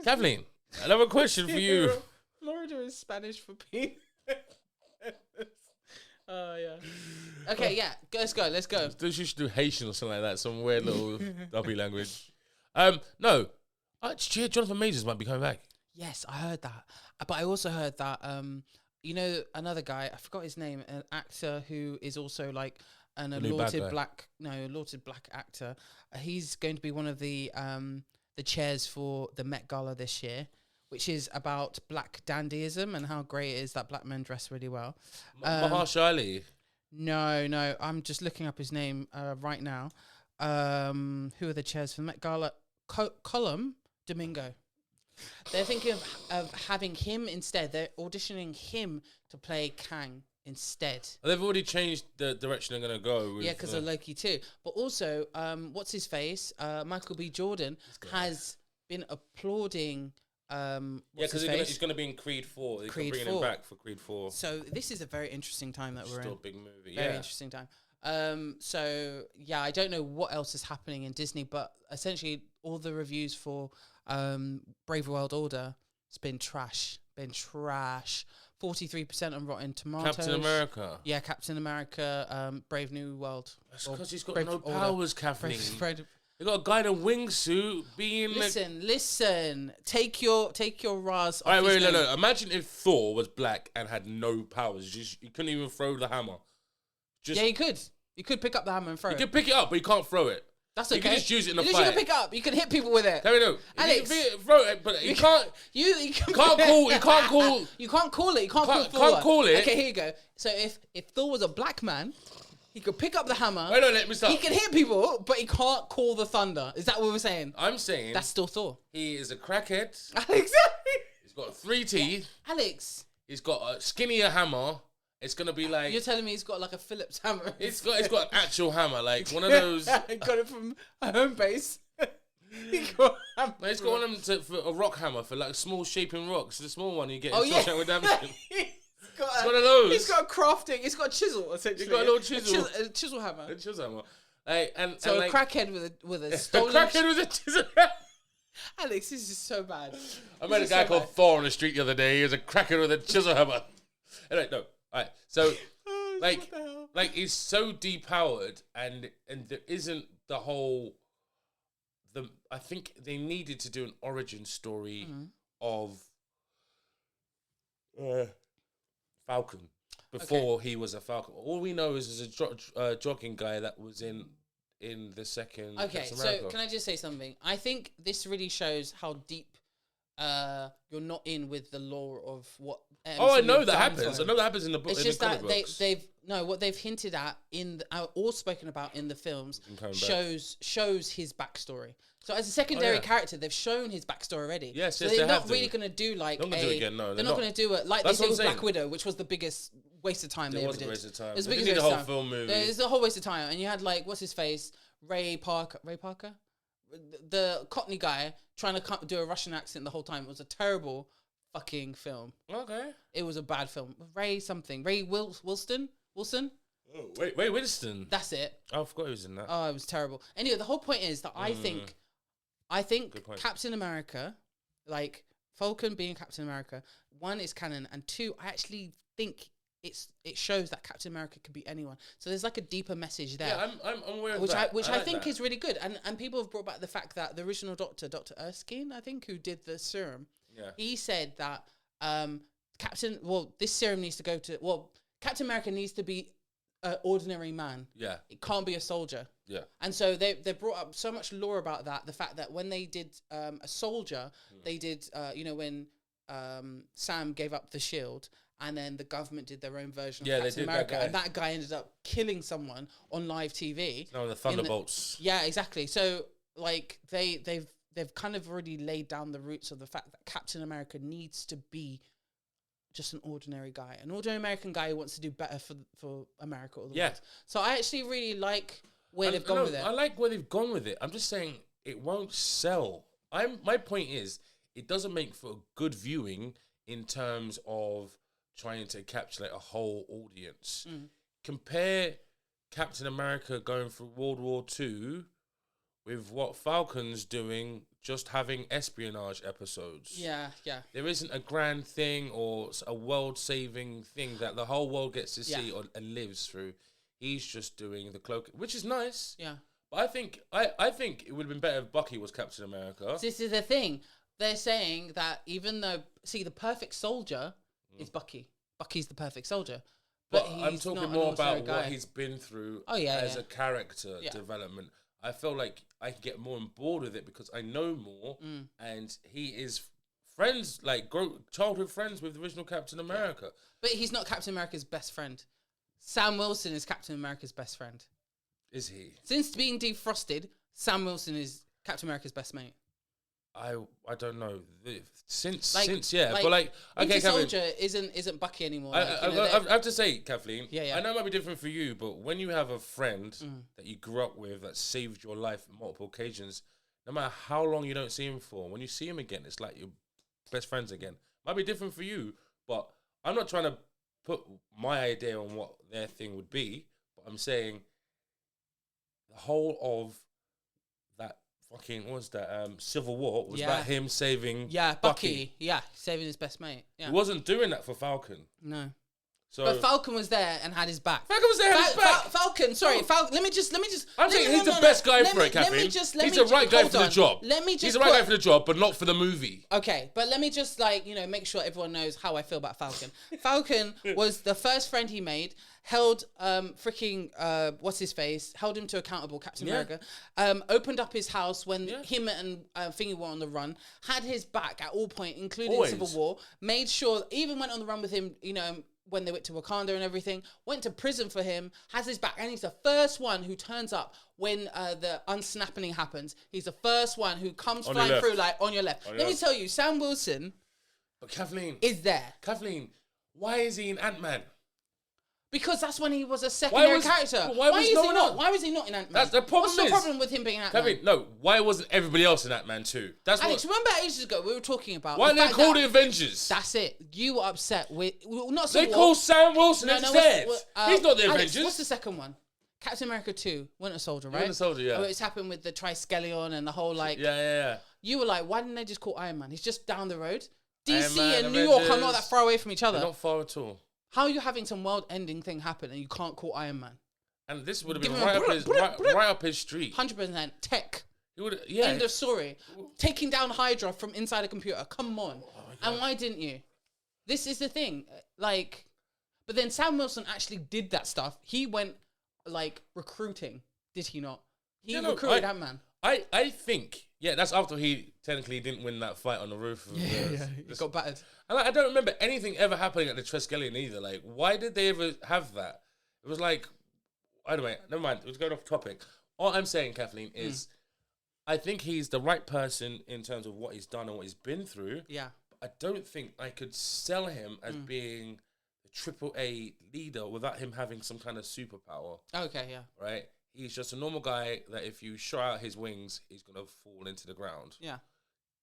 Kathleen, another question for you. Florida is Spanish for penis. Oh yeah. Okay, yeah. Let's go. Let's go. You should do Haitian or something like that, some weird little dubby language. No, Jonathan Majors might be coming back. Yes, I heard that. But I also heard that you know, another guy, I forgot his name, an actor who is also like a Really bad guy. lauded black actor. He's going to be one of the chairs for the Met Gala this year, which is about black dandyism and how great it is that black men dress really well. Mahershala Ali. No, I'm just looking up his name right now. Who are the chairs for the Met Gala? Colum Domingo. They're thinking of having him instead. They're auditioning him to play Kang instead. They've already changed the direction they're gonna go. With, Yeah, because of Loki too. But also, what's his face? Michael B. Jordan has been applauding. yeah, because he's gonna be in Creed 4. They're Creed bringing 4. him back for Creed 4. So this is a very interesting time that we're Still in. a big movie. Very Yeah. interesting time. So yeah, I don't know what else is happening in Disney, but essentially all the reviews for Brave World Order, it's been trash. 43% on Rotten Tomatoes. Captain America. Yeah, Captain America, Brave New World. That's Or because he's got Brave no Order. powers, Kathleen. Brave- You got a guy in a wingsuit being. Listen. Take your Raz off. All right, his wait, no. name. Imagine if Thor was black and had no powers. You couldn't even throw the hammer. Yeah, you could. You could pick up the hammer and throw You it. can pick it up, but you can't throw it. That's You okay. can just use it in a At least fight. you can pick it up. You can hit people with it. Let me know. Alex. You can throw it, but you can't. You Can't call. You can't call. You can't call it. You can't, Can't call Thor. call it. Okay, here you go. So if Thor was a black man, he could pick up the hammer. Wait, no, let me stop. He can hit people, but he can't call the thunder. Is that what we're saying? I'm saying That's still Thor. he is a crackhead. Exactly. He's got 3 teeth. Alex, He's got a skinnier hammer. It's gonna be like you're telling me he's got like a Phillips hammer. it's got an actual hammer, like one of those. He got it from a home base. He got a hammer. No, he's got one of them for a rock hammer for like small shaping rocks. The small one you get in Oh yeah. Shawshank Redemption. He's got It's one of those. He's got a crafting. He's got a chisel essentially. He's got a little chisel. A chisel hammer. A chisel hammer. Like, and So and a crackhead with a stolen. crackhead with a chisel. Alex, this is so bad. I met a guy called Thor on the street the other day. He was a crackhead with a chisel hammer. Anyway, no. Alright, so like, what the hell? like he's so depowered, and there isn't the whole. I think they needed to do an origin story of Falcon, before he was a Falcon. All we know is there's a jogging guy that was in the second. Okay, Captain so America. can I just say something? I think this really shows how deep you're not in with the lore of what. Oh, I MCU know have that done happens. for I know that happens in the book. It's in just the that comic books. what they've hinted at or spoken about in the films coming back. shows his backstory. So as a secondary yeah. character, they've shown his backstory already. Yes, so yes, they're they not have really to. going to do like They're not gonna do it again, no, they're they're not not. going to do it like That's they what did with I'm Black saying. Widow, which was the biggest waste of time they It ever was a did. waste of time. It was the They biggest didn't need waste a of whole time. film movie. It's a whole waste of time, and you had like what's his face, Ray Parker, the Cockney guy trying to do a Russian accent the whole time. It was a terrible fucking film. Okay. It was a bad film. Ray Wilson. Oh, wait, Winston. That's it. I forgot he was in that. Oh, it was terrible. Anyway, the whole point is that I think Good point. Captain America, like Falcon being Captain America, one is canon, and two, I actually think it shows that Captain America could be anyone. So there's like a deeper message there. Yeah, I'm aware of Which that. I like think that. is really good, and people have brought back the fact that the original Dr. Erskine, I think, who did the serum, Yeah. he said that this serum needs to go to Captain America needs to be an ordinary man. Yeah. It can't be a soldier. Yeah. And so they brought up so much lore about that. The fact that when they did a soldier, they did when Sam gave up the shield, and then the government did their own version Yeah, of they Captain did that America, guy. and that guy ended up killing someone on live TV. No, the Thunderbolts. Yeah, exactly. So like they've kind of already laid down the roots of the fact that Captain America needs to be just an ordinary guy, an ordinary American guy who wants to do better for America or the Yeah. world. So I actually really like where they've I gone know, with it. I like where they've gone with it. I'm just saying it won't sell. My point is it doesn't make for good viewing in terms of trying to encapsulate a whole audience. Compare Captain America going through World War II with what Falcon's doing, just having espionage episodes. Yeah. There isn't a grand thing or a world-saving thing that the whole world gets to see and lives through. He's just doing the cloak, which is nice. Yeah. But I think it would have been better if Bucky was Captain America. This is the thing. They're saying that even though, the perfect soldier is Bucky. Bucky's the perfect soldier. But he's I'm talking not an more about ordinary guy. what he's been through as a character Yeah. development. I feel like I can get more on board with it because I know more, and he is friends, like childhood friends with the original Captain America. But he's not Captain America's best friend. Sam Wilson is Captain America's best friend. Is he? Since being defrosted, Sam Wilson is Captain America's best mate. I don't know. Since Like- but Winter okay, Kevin. Soldier isn't Bucky anymore. I have to say, Kathleen, Yeah. I know it might be different for you, but when you have a friend Mm. that you grew up with that saved your life on multiple occasions, no matter how long you don't see him for, when you see him again, it's like you're best friends again. Might be different for you, but I'm not trying to put my idea on what their thing would be, but I'm saying the whole of that fucking, what was that, Civil War was about him saving Bucky. Yeah, saving his best mate. Yeah. He wasn't doing that for Falcon. No. So But Falcon was there and had his back. Falcon was there and his back. Falcon, sorry, No. Falcon. Let me just. I'm saying he's the best guy for it, Kathleen. He's the right guy for the job. He's the right guy for the job, but not for the movie. Okay, but let me just make sure everyone knows how I feel about Falcon. Falcon was the first friend he made, held what's his face, held him to accountable, Captain America, opened up his house when him and Thingy were on the run, had his back at all point, including Always. Civil War, made sure, even went on the run with him, when they went to Wakanda and everything, went to prison for him, has his back, and he's the first one who turns up when the unsnapping happens. He's the first one who comes On flying your left. through, like, on your left. Let me tell you, Sam Wilson But Kathleen, is there. why is he in Ant-Man? Because that's when he was a secondary character. Why was no one else? Why was he not in Ant-Man? That's the problem. What's the problem with him being in Ant-Man? Kathleen, no, why wasn't everybody else in Ant-Man too? That's Alex, what. remember ages ago we were talking about Why the did they fact call that- the Avengers? That's it. You were upset with not They Civil call War. Sam Wilson instead. He's not the Alex, Avengers. what's the second one? Captain America 2, Winter Soldier, right? Winter Soldier, yeah. Oh, it's happened with the Triskelion and the whole like. Yeah. You were like, why didn't they just call Iron Man? He's just down the road. Iron DC Man, and New York are Avengers. not that far away from each other. They're not far at all. How are you having some world-ending thing happen and you can't call Iron Man? And this would have Give been him a right up his street. 100% tech. He would, yeah. End of story. Taking down Hydra from inside a computer. Come on. Oh And why didn't you? This is the thing. Like, But then Sam Wilson actually did that stuff. He went like recruiting, did he not? He recruited Ant-Man. I think, that's after he technically didn't win that fight on the roof. He got battered. And I don't remember anything ever happening at the Triskelion either. Like, why did they ever have that? It was like, anyway, never mind. It was going off topic. All I'm saying, Kathleen, is I think he's the right person in terms of what he's done and what he's been through. Yeah. But I don't think I could sell him as being a AAA leader without him having some kind of superpower. Okay, yeah. Right? He's just a normal guy that if you show out his wings, he's going to fall into the ground. Yeah.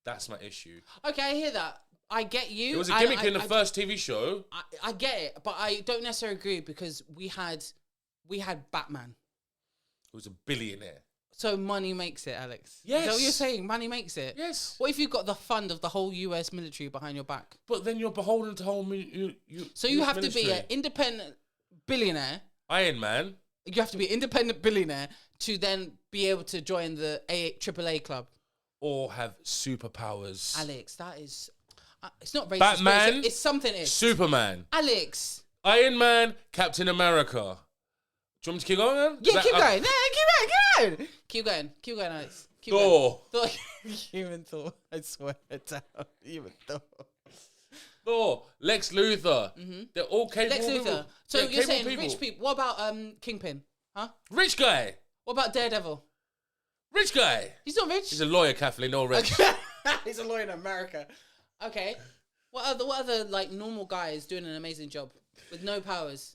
That's my issue. Okay, I hear that. I get you. It was a gimmick in the first TV show. I get it, but I don't necessarily agree because we had Batman. Who was a billionaire. So money makes it, Alex. Yes. Is that what you're saying? Money makes it? Yes. What if you've got the fund of the whole US military behind your back? But then you're beholden to whole So you have to be an independent billionaire. Iron Man. You have to be an independent billionaire to then be able to join the AAA club. Or have superpowers. Alex, that is... it's not racist, Batman. It's something. Superman. Alex. Iron Man. Captain America. Do you want me to keep going, man? Yeah, keep going. No, keep going. Keep going. Keep going, Alex. Keep Thor. Going. Human Thor. I swear down. Human Thor. Thor. Lex Luthor. They're all capable Lex Luthor. people. So They're you're saying people. rich people. What about Kingpin? Huh? Rich guy. What about Daredevil? Rich guy. He's not rich. He's a lawyer, Kathleen, no rich. He's a lawyer in America. Okay. What other like normal guys doing an amazing job with no powers?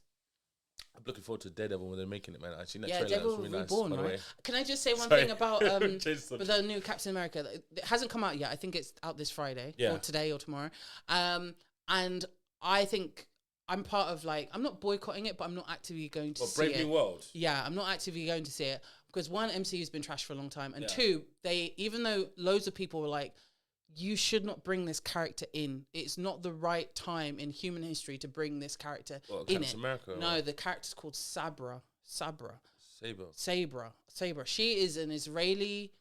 I'm looking forward to Daredevil when they're making it, man. Actually, that Yeah, trailer Daredevil was really nice, Reborn, by the right? way. Can I just say one Sorry. thing about Change with the new Captain America? It hasn't come out yet. I think it's out this Friday or today or tomorrow. And I think I'm part of like, I'm not boycotting it, but I'm not actively going to see it. Brave New World. Yeah, I'm not actively going to see it because one, MCU's been trashed for a long time, and two, even though loads of people were like, you should not bring this character in. It's not the right time in human history to bring this character in Captain America? No, the character's called Sabra. Saber. She is an Israeli.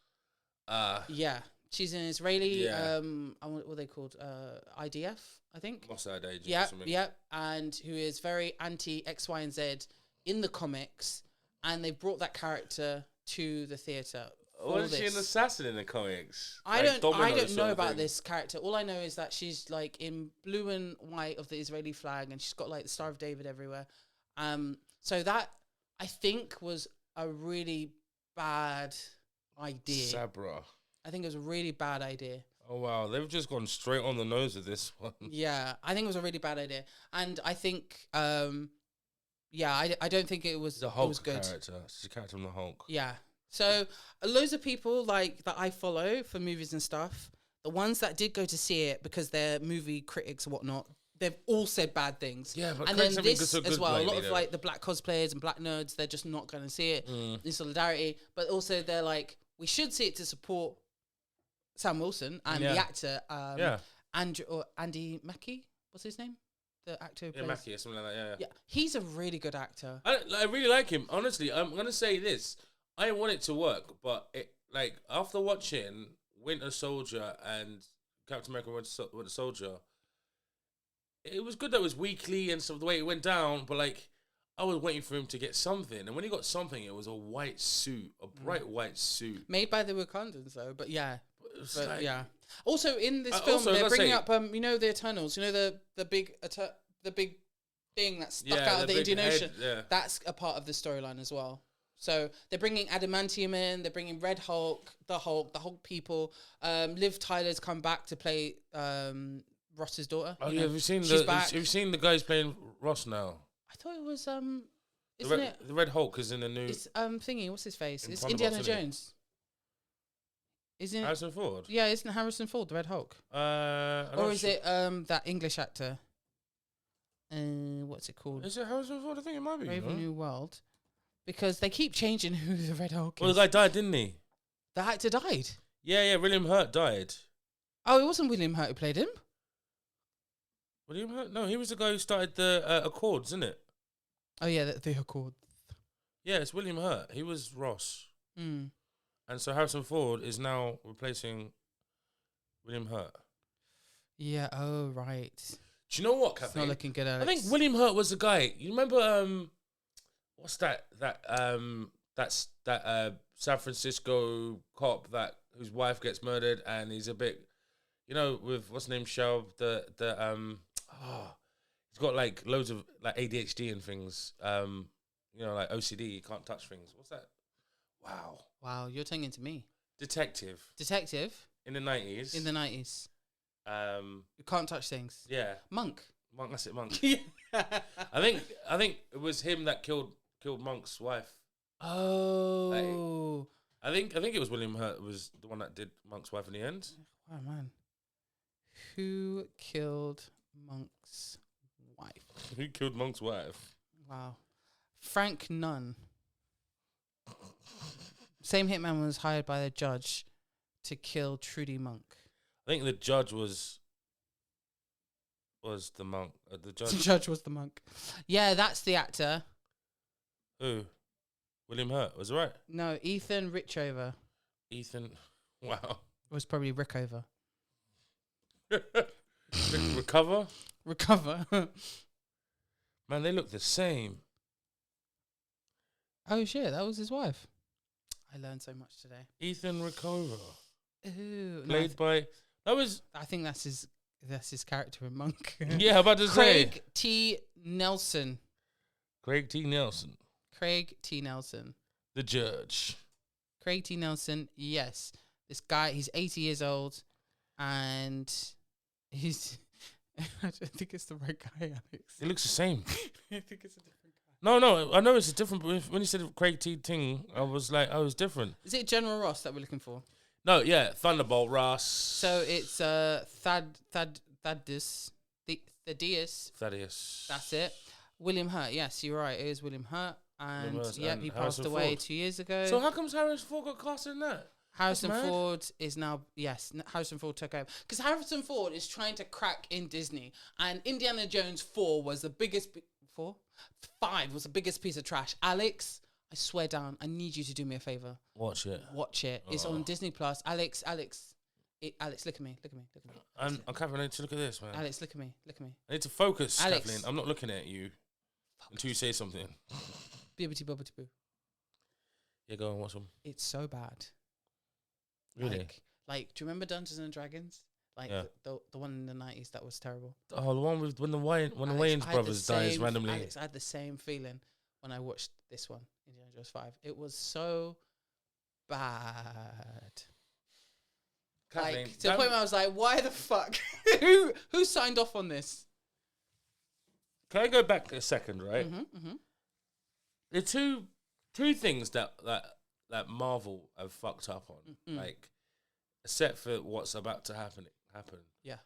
She's an Israeli. What are they called? IDF, I think. Mossad agent. Yeah, and who is very anti X, Y, and Z in the comics, and they brought that character to the theater. Was she an assassin in the comics? I don't know about this character. All I know is that she's like in blue and white of the Israeli flag, and she's got like the Star of David everywhere. So that I think was a really bad idea. Sabra. I think it was a really bad idea. Oh wow, they've just gone straight on the nose with this one. Yeah, I think it was a really bad idea, and I think, I don't think it was. The Hulk it was good. character. She's a character from the Hulk. Yeah. So loads of people like that I follow for movies and stuff. The ones that did go to see it because they're movie critics and whatnot, they've all said bad things. Yeah, but and then this this as well. A lot of like the black cosplayers and black nerds, they're just not going to see it in solidarity. But also they're like, we should see it to support Sam Wilson and the actor, Andy Mackie. What's his name? The actor who plays Mackie or something like that. Yeah, he's a really good actor. I really like him. Honestly, I'm gonna say this. I want it to work, but after watching Winter Soldier and Captain America Winter Soldier, it was good that it was weekly and stuff the way it went down. But like, I was waiting for him to get something, and when he got something, it was a white suit, a bright white suit, made by the Wakandans though. But yeah. But Also, in this film, they're bringing up, the Eternals. The big thing that's stuck out of the Indian Ocean. Yeah. That's a part of the storyline as well. So they're bringing Adamantium in. They're bringing Red Hulk, the Hulk people. Liv Tyler's come back to play Ross's daughter. Oh yeah, have you seen the guys playing Ross now? I thought it was the Red Hulk is in the new. It's thingy. What's his face? It's Indiana Jones. Isn't it Harrison Ford? Yeah, isn't Harrison Ford the Red Hulk? Or is it that English actor? What's it called? Is it Harrison Ford? I think it might be. Brave New World. Because they keep changing who the Red Hulk is. Well, the guy died, didn't he? The actor died? Yeah, William Hurt died. Oh, it wasn't William Hurt who played him? William Hurt? No, he was the guy who started the Accords, isn't it? Oh, yeah, the Accords. Yeah, it's William Hurt. He was Ross. Mm. And so Harrison Ford is now replacing William Hurt. Yeah, oh, right. Do you know what, It's Kathy? not looking good, Alex. I think William Hurt was the guy. You remember what's that San Francisco cop whose wife gets murdered and he's a bit, with what's his name, Shelb, he's got like loads of like ADHD and things. Like OCD, he can't touch things. What's that? Wow, you're turning into me. Detective in the 90s. In the 90s. You can't touch things. Yeah. Monk. That's it, Monk. I think it was him that killed Monk's wife. Oh. I think it was William Hurt was the one that did Monk's wife in the end. Oh man. Who killed Monk's wife? Who killed Monk's wife? Wow. Frank Nunn. Same hitman was hired by the judge to kill Trudy Monk. I think the judge was the monk. The judge. The judge was the monk. Yeah, that's the actor. Who? William Hurt. Was it right? No, Ethan Richover. Ethan. Wow. Was probably Rickover. Recover? Recover. Man, they look the same. Oh shit, that was his wife. I learned so much today. Ethan Rickover. Ooh, Played by... That was... I think that's his character in Monk. Yeah, I'm about to say. Craig T. Nelson. Craig T. Nelson. The judge. Craig T. Nelson, yes. This guy, he's 80 years old, and he's... I don't think it's the right guy, Alex. It looks the same. I think it's a different guy. No, I know it's a different... But when you said Craig T. Ting, I was like, oh, it's different. Is it General Ross that we're looking for? No, yeah, Thunderbolt Ross. So it's Thaddeus. Thaddeus. That's it. William Hurt. Yes, you're right. It is William Hurt. And and he passed Harrison away Ford. 2 years ago. So how comes Harrison Ford got cast in that? Harrison That's mad. Ford is now, Harrison Ford took over. Because Harrison Ford is trying to crack in Disney. And Indiana Jones 4 was the biggest... 5 was the biggest piece of trash. Alex, I swear down, I need you to do me a favor. Watch it. It's on Disney Plus. Alex, look at me. I'm Kathleen, I need to look at this, man. Alex, look at me. I need to focus, Alex. Kathleen. I'm not looking at you until you say something. Bibbity bobbity boo. Yeah, go on, watch them. It's so bad. Really? Like, do you remember Dungeons and Dragons? Like Yeah. the one in the 90s that was terrible. Oh, the one with when the Wayans brothers dies randomly. Alex, I had the same feeling when I watched this one, Indiana Jones 5. It was so bad. Kathleen, Like, to the point where I was like, why the fuck? Who signed off on this? Can I go back a second, right? Mm-hmm. The two things that Marvel have fucked up on, like, except for what's about to happen. Yeah.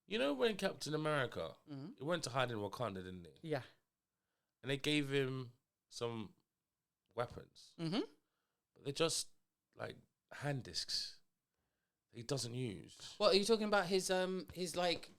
You know when Captain America, he went to hide in Wakanda, didn't he? Yeah. And they gave him some weapons. Mm-hmm. But they're just, like, hand discs he doesn't use. What are you talking about? His like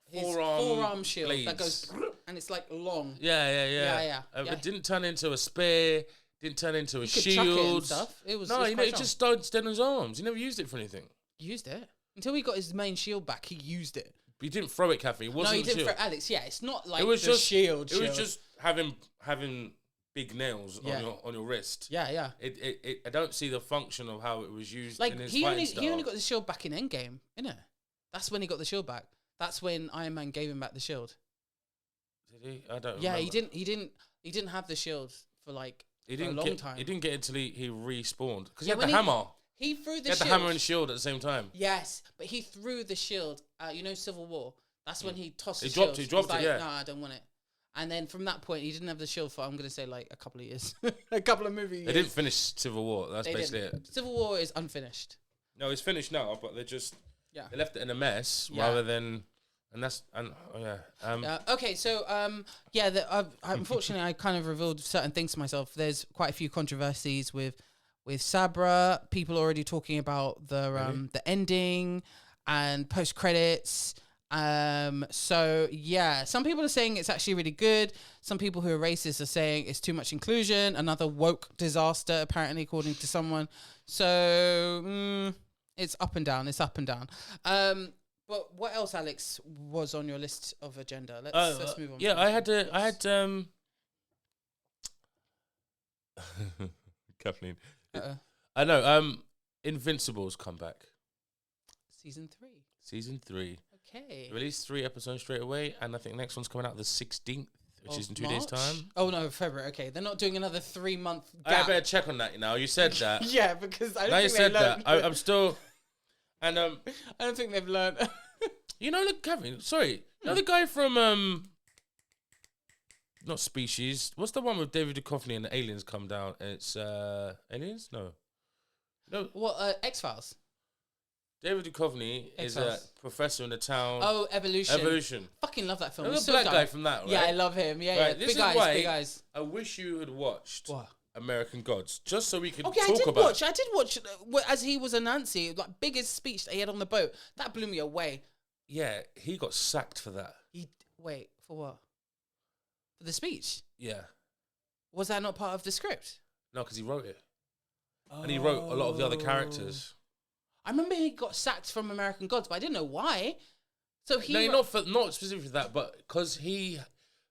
his Forearm shield blades. that goes and it's like long. Yeah. Yeah. It didn't turn into a spear. Didn't turn into a He could chuck it and shield. stuff. It was it just started in his arms. He never used it for anything. He used it until he got his main shield back. He used it. But he didn't throw it, Kathy. It wasn't No, he didn't. shield. For Alex, yeah, it's not like It was the just shield. It was just having big nails on your wrist. Yeah. I don't see the function of how it was used. Like in his he fighting style. only got the shield back in Endgame, innit? That's when he got the shield back. That's when Iron Man gave him back the shield. Did he? I don't. Yeah, remember. he didn't have the shield for like a long time. He didn't get it until he respawned because Yeah, he had when the hammer. He threw the He had shield. the hammer and shield at the same time. Yes, but he threw the shield. Civil War. That's when he tossed He the dropped shield. it, he dropped was it, like, yeah. No, I don't want it. And then from that point, he didn't have the shield for, I'm going to say, like, a couple of years. A couple of movies. They didn't finish Civil War. That's They basically didn't. it. Civil War is unfinished. No, it's finished now, but they just Yeah. they left it in a mess Yeah. rather than Okay, so unfortunately, I kind of revealed certain things to myself. There's quite a few controversies with Sabra. People already talking about the ending and post credits. So yeah, some people are saying it's actually really good. Some people who are racist are saying it's too much inclusion. Another woke disaster, apparently, according to someone. So it's up and down. But what else, Alex, was on your list of agenda? Let's move on. Yeah, I had Kathleen. I know. Invincible's come back. Season 3. Season 3. Okay. Released 3 episodes straight away, and I think the next one's coming out the 16th, which is in 2 days' time. Oh no, February. Okay, they're not doing another 3-month I gap. better check on that now. You said that. Yeah, because I Now don't you think said they've that. learned. I'm still. And I don't think they've learned. you know, look, Kevin. Sorry, you know the guy from not Species. What's the one with David Duchovny and the aliens come down? It's Aliens? No. What? X-Files. David Duchovny is a X-Files. professor in the town. Oh, Evolution. Evolution. Fucking love that film. Remember He's the so black dumb. guy from that, right? Yeah, I love him. Yeah, Right, yeah. this Big is eyes, why big eyes. I wish you had watched What? American Gods, just so we could Okay, talk about. I did watch as he was Anansi, like biggest speech that he had on the boat. That blew me away. Yeah, he got sacked for that. Wait, for what? For the speech? Yeah. Was that not part of the script? No, because he wrote it. And he wrote a lot of the other characters. I remember he got sacked from American Gods, but I didn't know why. So he No, not specifically for that, but because he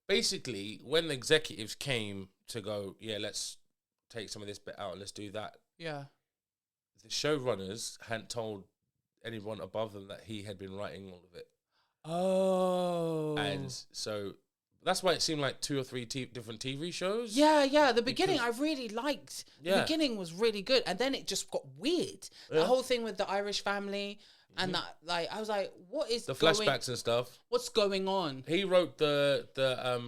basically, when the executives came to go, yeah, let's take some of this bit out, let's do that. Yeah. The showrunners hadn't told anyone above them that he had been writing all of it. Oh. And so that's why it seemed like 2 or 3 different TV shows. Yeah. The beginning I really liked. The Yeah. beginning was really good, and then it just got weird. The whole thing with the Irish family and that, like, I was like, what is The flashbacks and stuff. What's going on? He wrote the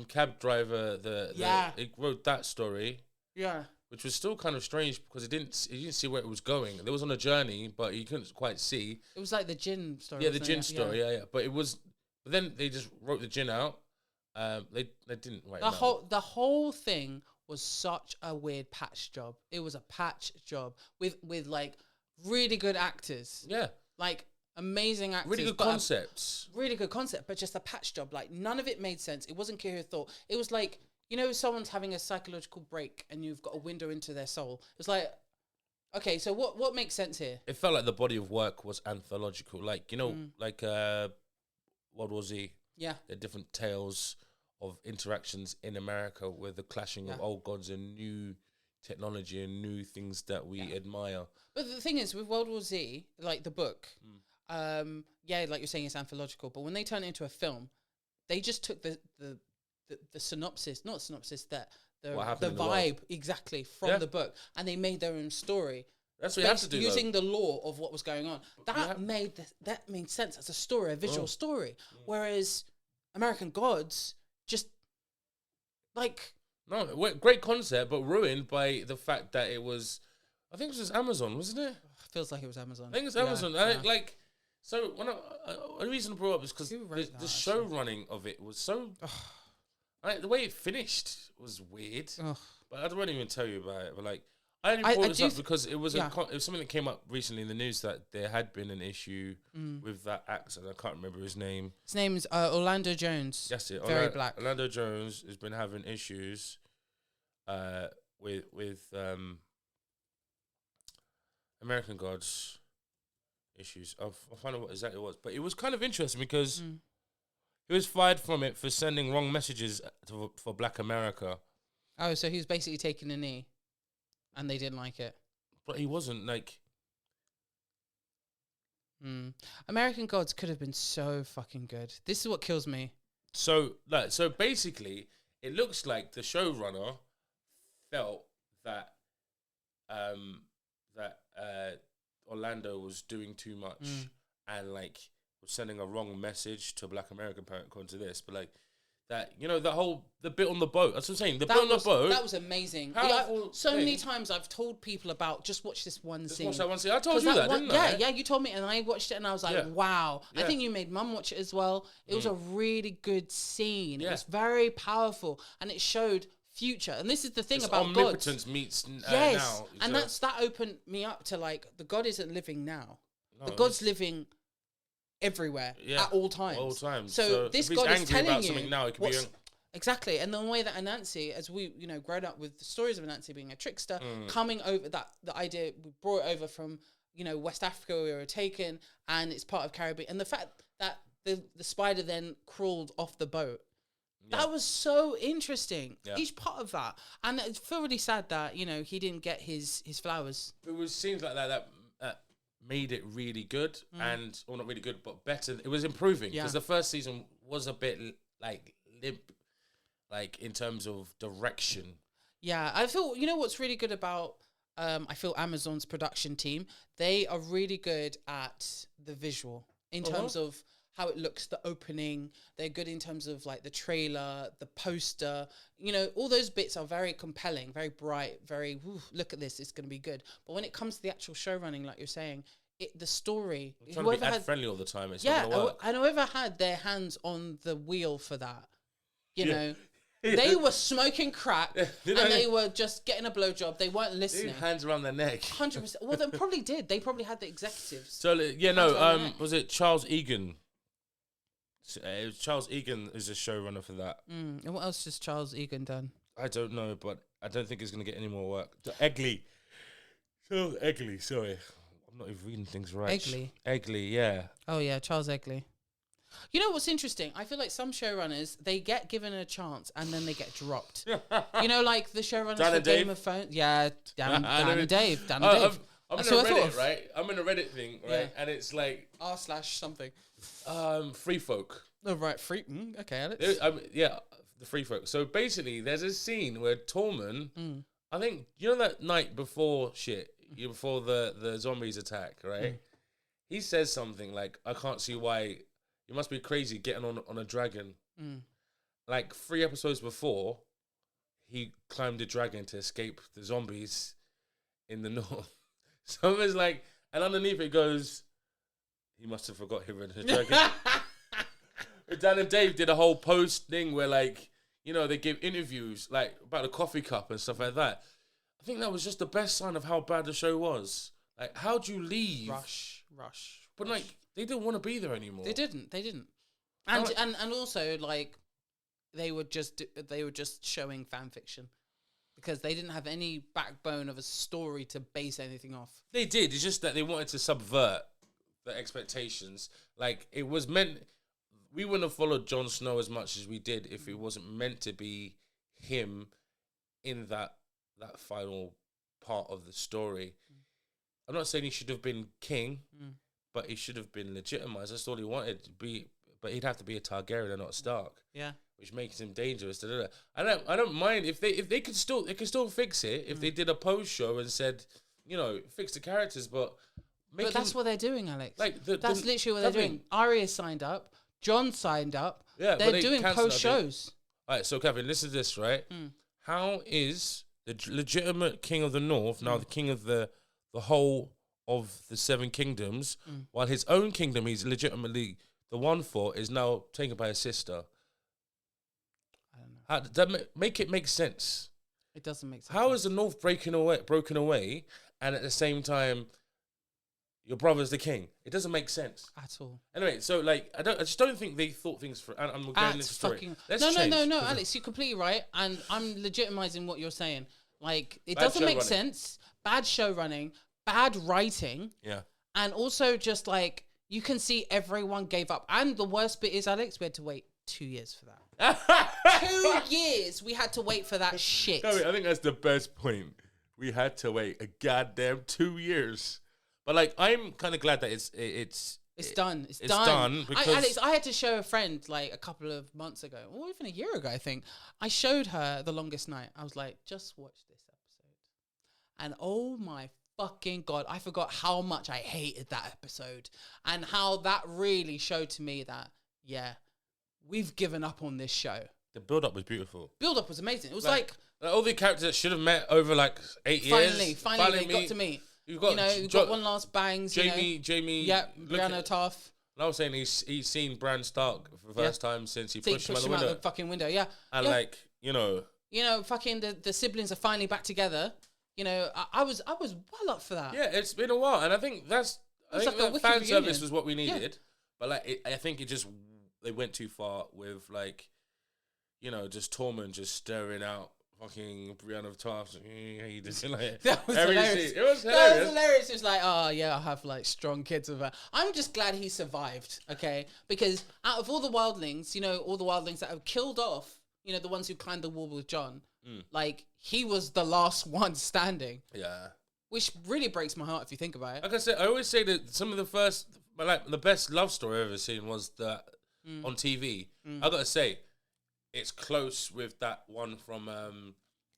cab driver. He wrote that story, Yeah. which was still kind of strange because he didn't see where it was going. It was on a journey, but he couldn't quite see. It was like the gin story. Yeah, the wasn't gin it? story. Yeah. But it was. But then they just wrote the gin out. They didn't write The whole thing was such a weird patch job. It was a patch job with like really good actors. Yeah, Like amazing actors. really good but concepts. really good concept, but just a patch job. Like none of it made sense. It wasn't clear thought. It was like, someone's having a psychological break and you've got a window into their soul. It's like, okay, so what makes sense here? It felt like the body of work was anthological. Like like World War Z. Yeah. The different tales of interactions in America with the clashing of old gods and new technology and new things that we admire. But the thing is, with World War Z, like the book, like you're saying, it's anthological. But when they turn it into a film, they just took the synopsis, not synopsis, the vibe exactly from the book, and they made their own story. That's what you have to do, using the law of what was going on. That made sense as a story, a visual story. Whereas American Gods just like great concept, but ruined by the fact that it was. I think it was Amazon, wasn't it? Feels like it was Amazon. I think it's Amazon. So when the reason I brought up is because the show running of it was so. The way it finished was weird. But I don't even tell you about it. But like, I only brought this up because it was it was something that came up recently in the news that there had been an issue with that actor. I can't remember his name. His name's Orlando Jones. That's it. Very black. Orlando Jones has been having issues with American Gods issues. I'll find out what exactly it was. But it was kind of interesting because he was fired from it for sending wrong messages for Black America. Oh, so he was basically taking a knee. And they didn't like it. But he wasn't like. American Gods could have been so fucking good. This is what kills me. So basically, it looks like the showrunner felt that Orlando was doing too much and like was sending a wrong message to a Black American parent according to this, but like. That the bit on the boat. That's what I'm saying. The bit on the boat. That was amazing. Many times I've told people about just watch this one scene. Watch that one scene. I told you that, didn't I? Yeah, you told me, and I watched it, and I was like, wow. Yeah. I think you made Mum watch it as well. It was a really good scene. Yeah. It was very powerful, and it showed future. And this is the thing about omnipotence gods. Meets yes, now. And that opened me up to like the God isn't living now. No, the God's living everywhere at all times. So this God is telling you now, it could be exactly. And the way that Anansi, as we grown up with the stories of Anansi being a trickster, coming over the idea we brought it over from West Africa we were taken, and it's part of Caribbean, and the fact that the spider then crawled off the boat. Yeah. That was so interesting. Yeah. Each part of that, and I feel really sad that he didn't get his flowers. It was scenes like that made it really good, and or not really good, but better. It was improving because the first season was a bit like limp, like in terms of direction. Yeah, I feel what's really good about I feel Amazon's production team. They are really good at the visual in terms of how it looks, the opening. They're good in terms of like the trailer, the poster. All those bits are very compelling, very bright, very, look at this, it's going to be good. But when it comes to the actual show running, like you're saying, the story... I'm trying to be ad-friendly all the time. It's not going to work. And whoever had their hands on the wheel for that, they were smoking crack and they were just getting a blowjob. They weren't listening. Hands around their neck. 100%. Well, they probably did. They probably had the executives. So, was it Charles Egan? Charles Egan is a showrunner for that. And what else has Charles Egan done? I don't know, but I don't think he's going to get any more work. Egley. So Egley, sorry. I'm not even reading things right. Egley, yeah. Oh, yeah, Charles Egley. You know what's interesting? I feel like some showrunners, they get given a chance and then they get dropped. Like the showrunners for Game of Thrones. Yeah, Dan and Dave. I'm in a Reddit, right? I'm in a Reddit thing, right? Yeah. And it's like... r/something. Free folk. Oh, right. Free... okay, Alex. The free folk. So basically, there's a scene where Tormund... I think, that night before before the zombies attack, right? He says something like, I can't see why... You must be crazy getting on a dragon. Like 3 episodes before, he climbed a dragon to escape the zombies in the north. So it's like, and underneath it goes, he must have forgot he ridden a dragon. Dan and Dave did a whole post thing where they give interviews like about the coffee cup and stuff like that. I think that was just the best sign of how bad the show was. Like, how'd you leave? Rush. But they didn't want to be there anymore. They didn't. And also they were just showing fan fiction because they didn't have any backbone of a story to base anything off. They did. It's just that they wanted to subvert the expectations. Like, it was meant... We wouldn't have followed Jon Snow as much as we did if it wasn't meant to be him in that final part of the story. I'm not saying he should have been king, but he should have been legitimized. That's all he wanted to be. But he'd have to be a Targaryen and not a Stark. Yeah, which makes him dangerous. I don't mind if they could still fix it if they did a post show and said, fix the characters, but that's what they're doing, Alex. That's literally what they're doing. mean, Arya signed up. Jon signed up. Yeah, they're doing post shows. All right, so Kevin, listen to this, right? How is the legitimate king of the North now the king of the whole of the 7 kingdoms, while his own kingdom he's legitimately the one for is now taken by his sister? I don't know. How does that make it make sense? It doesn't make sense. How is the North broken away, and at the same time, your brother's the king? It doesn't make sense at all. Anyway, so I just don't think they thought things for. And I'm going into story. No, Alex, you're completely right, and I'm legitimizing what you're saying. It doesn't make sense. Bad show running, bad writing. Yeah, and also just you can see everyone gave up. And the worst bit is, Alex, we had to wait 2 years for that. 2 years we had to wait for that shit. I think that's the best point. We had to wait a goddamn 2 years. But I'm kind of glad that it's done. It's done because Alex, I had to show a friend a couple of months ago, or even a year ago, I think. I showed her The Longest Night. I was like, just watch this episode. And oh my fucking God, I forgot how much I hated that episode and how that really showed to me that, we've given up on this show. The build-up was beautiful. Build-up was amazing. It was all the characters that should have met over 8 years. Finally they got to meet. You've got one last bangs. Jamie. Yeah, Brianna Tough. I was saying he's seen Bran Stark for the first time since he pushed him out the fucking window. Yeah, and fucking the siblings are finally back together. I was well up for that. Yeah, it's been a while, and I think that fan service was what we needed. Yeah. But I think they went too far with just Tormund just stirring out fucking Brianna Taft. How you doing? Like, That was every hilarious. scene. It was That hilarious. was hilarious. It's like, oh yeah, I have like strong kids with her. I'm just glad he survived, okay? Because out of all the wildlings, all the wildlings that have killed off, the ones who climbed the wall with John, like he was the last one standing. Yeah. Which really breaks my heart if you think about it. Like I said, I always say that some of the first, like the best love story I've ever seen was that on TV. I gotta say, it's close with that one from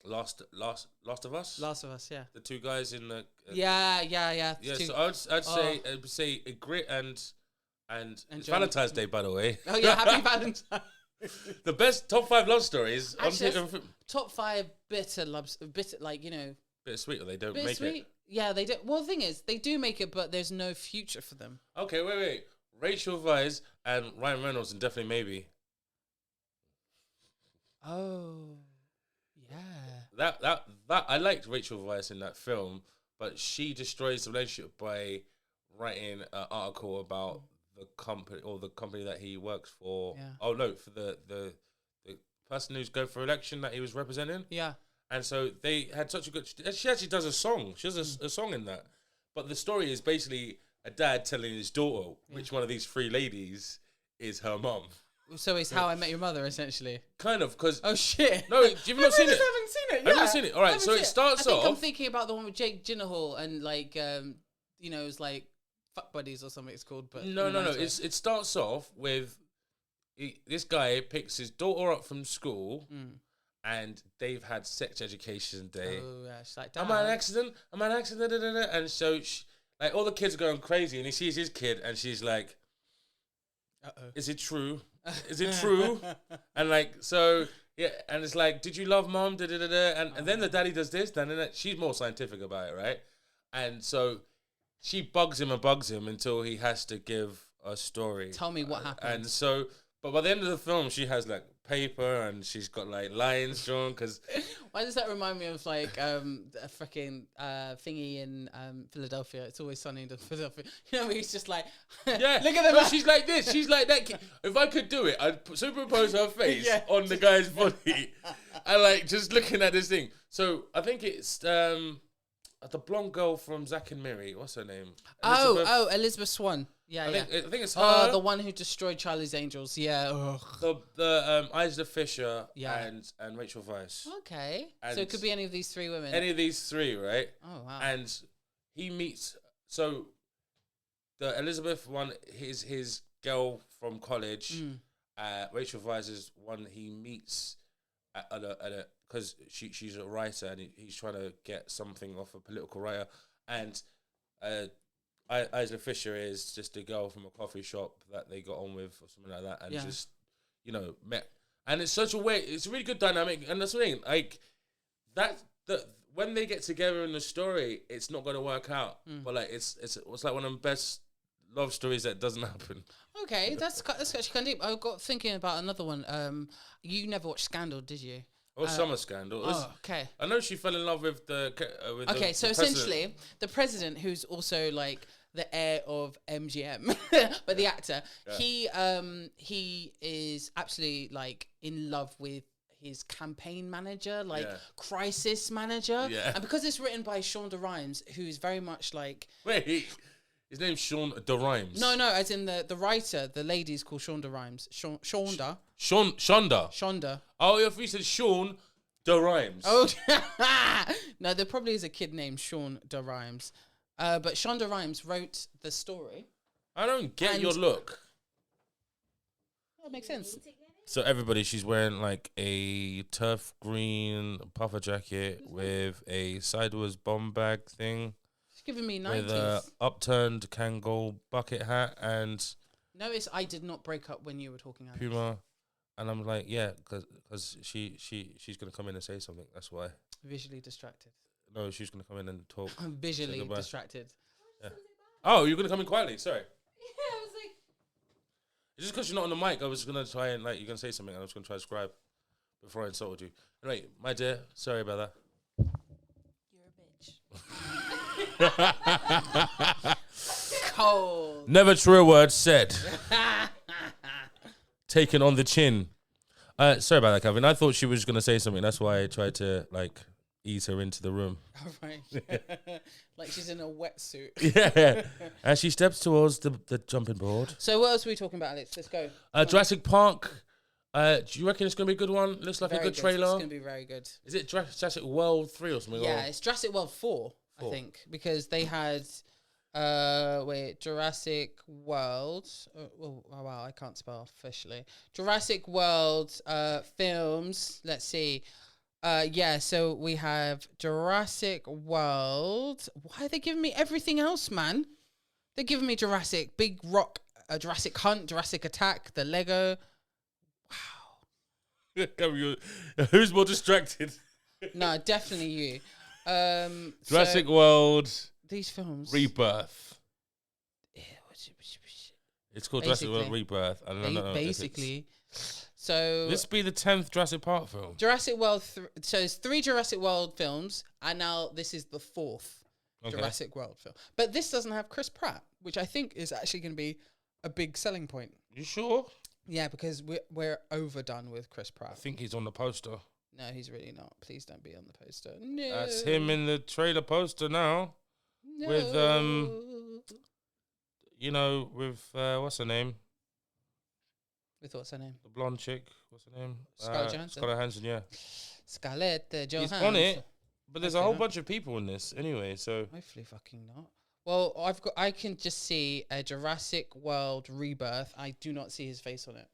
Last of Us. Last of Us, yeah. The two guys in the Yeah. yeah. So I'd say a Grit and it's Valentine's Day, by the way. Oh yeah, happy Valentine's. The best top 5 love stories. Actually, top 5 bitter loves, Bit sweet, or they don't bit make sweet. it. Yeah, they do. Well, the thing is, they do make it, but there's no future for them. Okay, wait. Rachel Weisz and Ryan Reynolds and Definitely Maybe. Oh, yeah. That I liked Rachel Weisz in that film, but she destroys the relationship by writing an article about the company that he works for. Yeah. Oh no, for the person who's going for election that he was representing. Yeah. And so they had such a good. She actually does a song. She does a song in that. But the story is basically a dad telling his daughter which one of these 3 ladies is her mum. So it's How I Met Your Mother, essentially. Kind of, because Oh shit! no, you've not seen it. I haven't seen it. I've not seen it. All right, so it starts I think I'm off. thinking about the one with Jake Gyllenhaal and it's like Fuck Buddies or something. It's called, but No. It starts off with this guy picks his daughter up from school, and they've had sex education day. Oh yeah, she's like, Am I an accident? Da, da, da. And so, like, all the kids are going crazy, and he sees his kid, and she's like, "Is it true? Is it true?" And like, so yeah, and it's like, "Did you love mom?" Da, da, da, da. And then the daddy does this, then she's more scientific about it, right? And so she bugs him until he has to give a story. Tell me what happened. And so, but by the end of the film, she has like paper and she's got like lines drawn because. Why does that remind me of like a freaking thingy in Philadelphia? It's Always Sunny in Philadelphia. Where he's just like, Yeah, look at them. no, she's like this. She's like that. If I could do it, I'd superimpose her face on the guy's body, and like just looking at this thing. So I think it's the blonde girl from Zack and Miri. What's her name? Elizabeth Swann. Yeah, I think it's her. Oh, the one who destroyed Charlie's Angels. Yeah. Ugh. The Isla Fisher Yeah. and Rachel Weisz. Okay. And So it could be any of these 3 women. Any of these 3, right? Oh wow. And he meets. So the Elizabeth one, his girl from college. Rachel Weisz is one he meets at a because she's a writer and he's trying to get something off a political writer, and Isla Fisher is just a girl from a coffee shop that they got on with or something like that, and just met, and it's such a way. It's a really good dynamic, and that's the thing. Like when they get together in the story, it's not going to work out, but like it's like one of the best love stories that doesn't happen. Okay, that's actually kind of deep. I got thinking about another one. You never watched Scandal, did you? Or Summer Scandal. Okay. I know she fell in love with the. Okay, so president. essentially, the president, who's also like the heir of MGM, but the actor, he is absolutely like in love with his campaign manager, like crisis manager, and because it's written by Shonda Rhimes, who's very much like his name's Shonda Rhimes. No, as in the writer, the lady's called Shonda Rhimes. Shonda. Shonda. Oh, if we said Sean Da Rhimes. Oh, no, there probably is a kid named Sean Da Rhimes. But Shonda Rhimes wrote the story. I don't get your look. That makes sense. So everybody, she's wearing like a turf green puffer jacket with a sideways bomb bag thing. She's giving me 90s. With a upturned Kangol bucket hat and... Notice I did not break up when you were talking. Puma. And I'm like, yeah, because she's going to come in and say something. That's why. Visually distracted. No, she's going to come in and talk. I'm visually distracted. Yeah. Oh, you're going to come in quietly. Sorry. Yeah, I was like... It's just because you're not on the mic. I was going to try and, like, you're going to say something. And I was going to try to describe before I insulted you. Anyway, my dear, sorry about that. You're a bitch. Cold. Never true word said. Taken on the chin. Sorry about that, Kevin. I thought she was going to say something. That's why I tried to like ease her into the room. All right. Like she's in a wetsuit. Yeah. As she steps towards the jumping board. So what else are we talking about, Alex? Let's go. Jurassic Park. Do you reckon it's going to be a good one? Looks like Very a good trailer. It's going to be very good. Is it Jurassic World 3 or something? Yeah, it's Jurassic World 4, I think, because they had Jurassic World. Oh, wow, I can't spell officially. Jurassic World films. Let's see. Yeah, so we have Jurassic World. Why are they giving me everything else, man? They're giving me Jurassic, Big Rock, Jurassic Hunt, Jurassic Attack, the Lego. Wow. Who's more distracted? No, definitely you. Jurassic World. These films. Rebirth. It's called Jurassic World Basically. Rebirth. I don't know. Basically. So This be the 10th Jurassic Park film. Jurassic World. So it's 3 Jurassic World films, and now this is the 4th Jurassic World film. But this doesn't have Chris Pratt, which I think is actually going to be a big selling point. You sure? Yeah, because we're overdone with Chris Pratt. I think he's on the poster. No, he's really not. Please don't be on the poster. No. That's him in the trailer poster now. No. With with what's her name? With what's her name? The blonde chick. What's her name? Scarlett Johansson. Scarlett Johansson, yeah. Scarlett Johansson. He's on it, but there's a whole Okay. bunch of people in this anyway. So Hopefully fucking not. Well, I can just see a Jurassic World Rebirth. I do not see his face on it.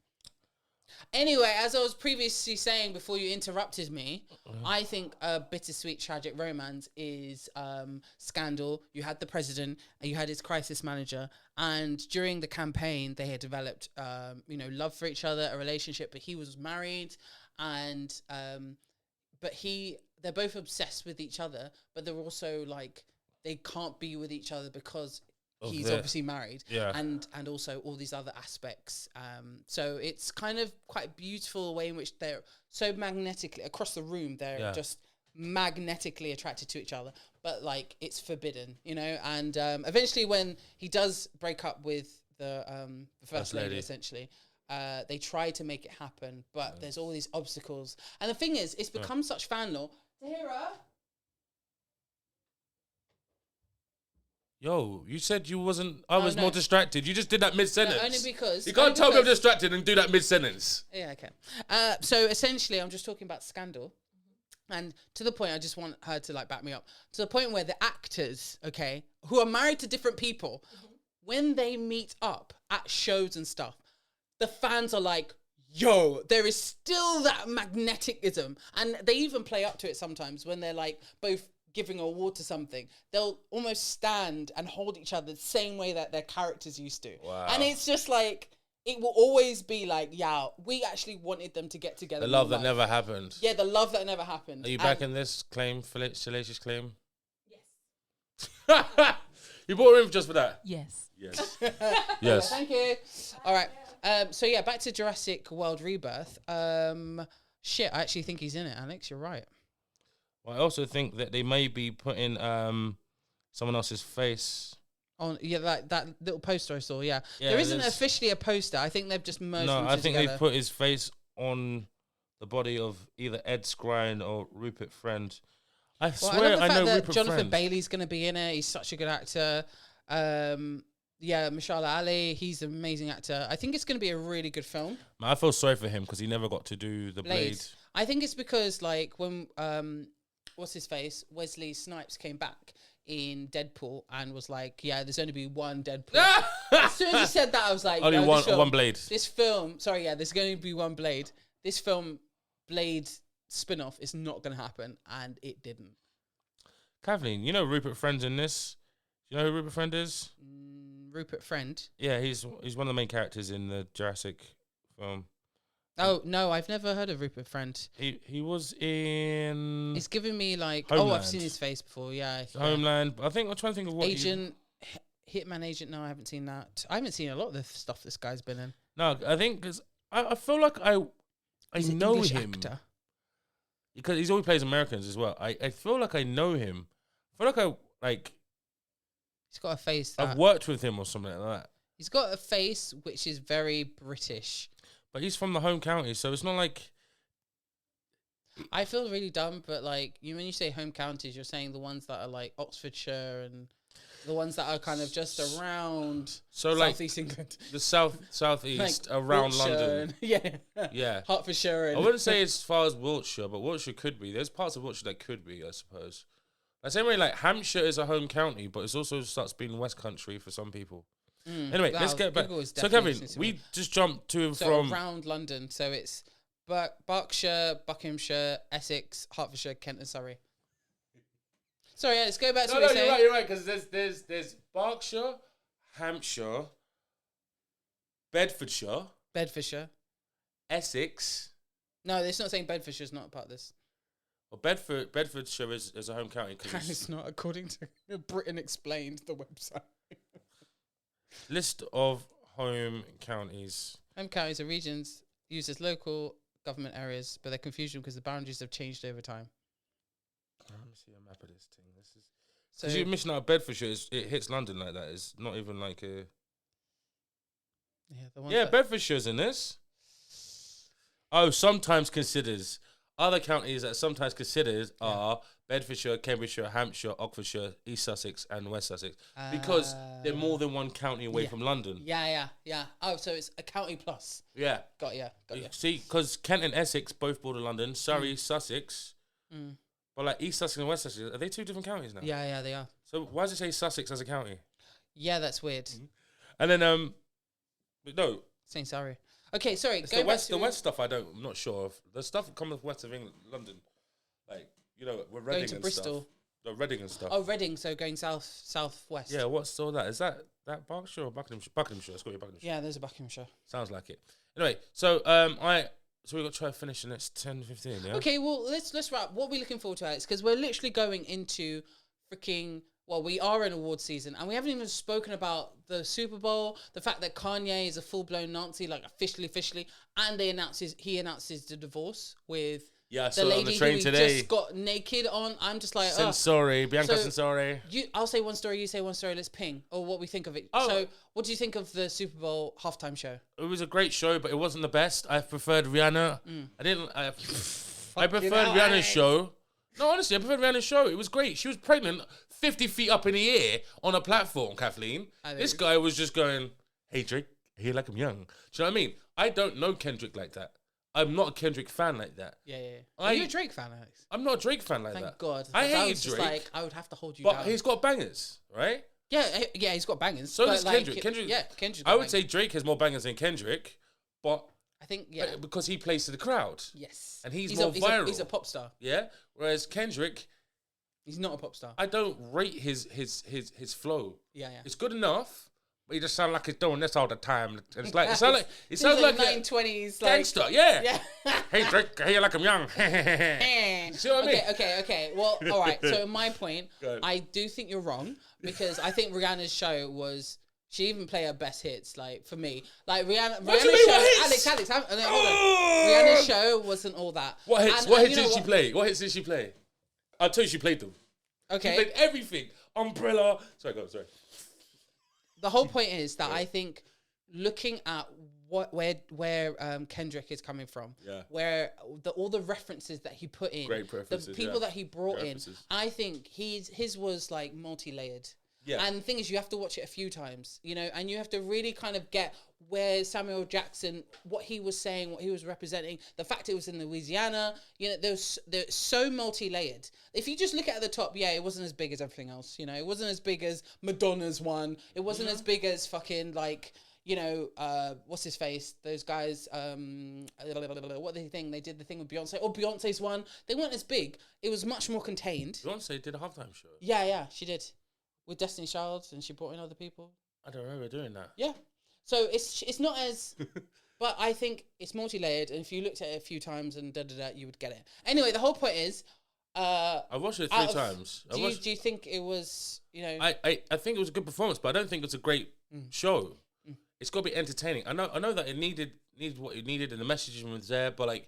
Anyway, as I was previously saying before you interrupted me, I think a bittersweet tragic romance is Scandal. You had the president, and you had his crisis manager, and during the campaign, they had developed, love for each other, a relationship. But he was married, and they're both obsessed with each other, but they're also like they can't be with each other because he's obviously married, and also all these other aspects. So it's kind of quite a beautiful way in which they're so magnetically across the room. They're just magnetically attracted to each other, but like it's forbidden, And eventually, when he does break up with the first lady, essentially, they try to make it happen, but there's all these obstacles. And the thing is, it's become such fan law. Tahira. Yo, you said you wasn't. I was more distracted. You just did that mid-sentence. No, only because You can't tell me I'm distracted and do that mid-sentence. Yeah, okay. So essentially, I'm just talking about Scandal, and to the point, I just want her to like back me up. To the point where the actors, okay, who are married to different people, when they meet up at shows and stuff, the fans are like, "Yo, there is still that magnetism," and they even play up to it sometimes when they're like both giving an award to something. They'll almost stand and hold each other the same way that their characters used to. Wow. And it's just like, it will always be like, yeah, we actually wanted them to get together. The love that never happened. Yeah, the love that never happened. Are you back in this claim, salacious claim? Yes. You brought her in just for that? Yes. Yes. Yes. Thank you. All right. So yeah, back to Jurassic World Rebirth. Shit, I actually think he's in it, Alex. You're right. Well, I also think that they may be putting someone else's face On that little poster I saw. Yeah, Yeah, there isn't there's- officially a poster. I think they've just merged. No, them I two think together. they've put his face on the body of either Ed Skrein or Rupert Friend. I Well, swear I love the I fact know that Rupert Jonathan Friend. Bailey's going to be in it. He's such a good actor. Yeah, Mashallah Ali, he's an amazing actor. I think it's going to be a really good film. Man, I feel sorry for him because he never got to do the Blade. I think it's because like when what's his face, Wesley Snipes came back in Deadpool and was like, yeah, there's only be one Deadpool. As soon as he said that, I was like, Only no, this film- one Blade. This film, sorry, yeah, there's going to be one Blade. This film, Blade spin-off is not going to happen, and it didn't. Kathleen, you know Rupert Friend's in this. Do you know who Rupert Friend is? Rupert Friend. Yeah, he's one of the main characters in the Jurassic film. Oh no, I've never heard of Rupert Friend. He was in It's giving me like, Homeland. oh, I've seen his face before. Yeah, Homeland. I think I'm trying to think of what Agent, Hitman Agent. No, I haven't seen that. I haven't seen a lot of the stuff this guy's been in. No, I think because I feel like I He's an know English him actor. because he's always plays Americans as well. I feel like I know him. I feel like He's got a face. I've worked with him or something like that. He's got a face which is very British. But he's from the home county, so it's not like I feel really dumb, but like when you say home counties, you're saying the ones that are like Oxfordshire and the ones that are kind of just around southeast England, the southeast like around Wiltshire London. Yeah. Hertfordshire. And I wouldn't say as far as Wiltshire, but Wiltshire could be. There's parts of Wiltshire that could be, I suppose. The same way, like Hampshire is a home county, but it also starts being West Country for some people. Anyway, let's get back. So Kevin, we just jumped to and from around London. So it's Berkshire, Buckinghamshire, Essex, Hertfordshire, Kent, and Surrey. Sorry, let's go back to what you're saying. You're right, because there's Berkshire, Hampshire, Bedfordshire, Essex. No, it's not saying Bedfordshire's not a part of this. Well, Bedfordshire is a home county. And it's not, according to Britain Explained, the website. List of home counties. Home counties are regions used as local government areas, but they're confusing because the boundaries have changed over time. Let me see a map of this thing. This is So because you're missing out Bedfordshire. It hits London like that. It's not even like a. Bedfordshire's in this. Oh, sometimes considers. Other counties that sometimes considered are Bedfordshire, Cambridgeshire, Hampshire, Oxfordshire, East Sussex, and West Sussex because they're more than one county away from London. Yeah. Oh, so it's a county plus. Yeah. Got you. See, because Kent and Essex both border London. Surrey, Sussex. But like East Sussex and West Sussex, are they two different counties now? Yeah, they are. So why does it say Sussex as a county? Yeah, that's weird. And then but no. Saying sorry. Okay, sorry. It's the west stuff. I'm not sure of. The stuff that comes west of England, London, like we're Reading going to and Bristol. stuff. The Reading and stuff. Oh, Reading. So going southwest. Yeah, what's all that? Is that Berkshire or Buckinghamshire? Buckinghamshire. It's got to be Buckinghamshire. Yeah, there's a Buckinghamshire. Sounds like it. Anyway, so we got to try to finish in the next 10-15. Yeah. Okay, well let's wrap. What are we looking forward to, Alex? Because we're literally going into freaking. Well, we are in award season, and we haven't even spoken about the Super Bowl, the fact that Kanye is a full-blown Nazi, like officially, and he announces the divorce with the lady on the train who today. Just got naked on. I'm just like, Bianca Sensori. I'll say one story, you say one story. Let's ping or what we think of it. Oh. So, what do you think of the Super Bowl halftime show? It was a great show, but it wasn't the best. I preferred Rihanna. I preferred Rihanna's show. No, honestly, I preferred Rihanna's show. It was great. She was pregnant 50 feet up in the air on a platform, Kathleen. This guy was just going, hey, Drake, I hear like I'm young. Do you know what I mean? I don't know Kendrick like that. I'm not a Kendrick fan like that. Yeah. Are you a Drake fan, Alex? I'm not a Drake fan like that. Thank God. I hate Drake. Like, I would have to hold you down. But he's got bangers, right? Yeah, he's got bangers. So does Kendrick. Kendrick. I would say Drake has more bangers than Kendrick, but I think because he plays to the crowd. Yes, and he's more viral. He's a pop star. Yeah, whereas Kendrick, he's not a pop star. I don't rate his flow. Yeah. It's good enough, but he just sounds like he's doing this all the time. And it sounds like 1920s gangster. Yeah. Hey Drake, I hear like I'm young. See what I mean? Okay. Well, all right. So my point, I do think you're wrong because I think Rihanna's show was. She even played her best hits, like for me. Like Rihanna's show, Alex, hold on. Rihanna's show wasn't all that. What hits? What hits did she play? What hits did she play? I'll tell you, she played them. Okay, she played everything. Umbrella. Sorry. The whole point is that I think looking at where Kendrick is coming from, where all the references that he put in, the people that he brought in, I think his was like multi-layered. Yeah. And the thing is, you have to watch it a few times, and you have to really kind of get where Samuel Jackson, what he was saying, what he was representing, the fact it was in Louisiana, they're so multi-layered. If you just look at the top, it wasn't as big as everything else, it wasn't as big as Madonna's one. It wasn't as big as fucking like, what's his face? Those guys, what they think they did the thing with Beyonce or Beyonce's one. They weren't as big. It was much more contained. Beyonce did a halftime show. Yeah, she did. With Destiny's Child, and she brought in other people. I don't remember doing that. Yeah, so it's not as, but I think it's multi-layered, and if you looked at it a few times and you would get it. Anyway, the whole point is, I watched it 3 times. Do you think it was, I think it was a good performance, but I don't think it's a great show. It's got to be entertaining. I know that it needed what it needed, and the messaging was there, but like.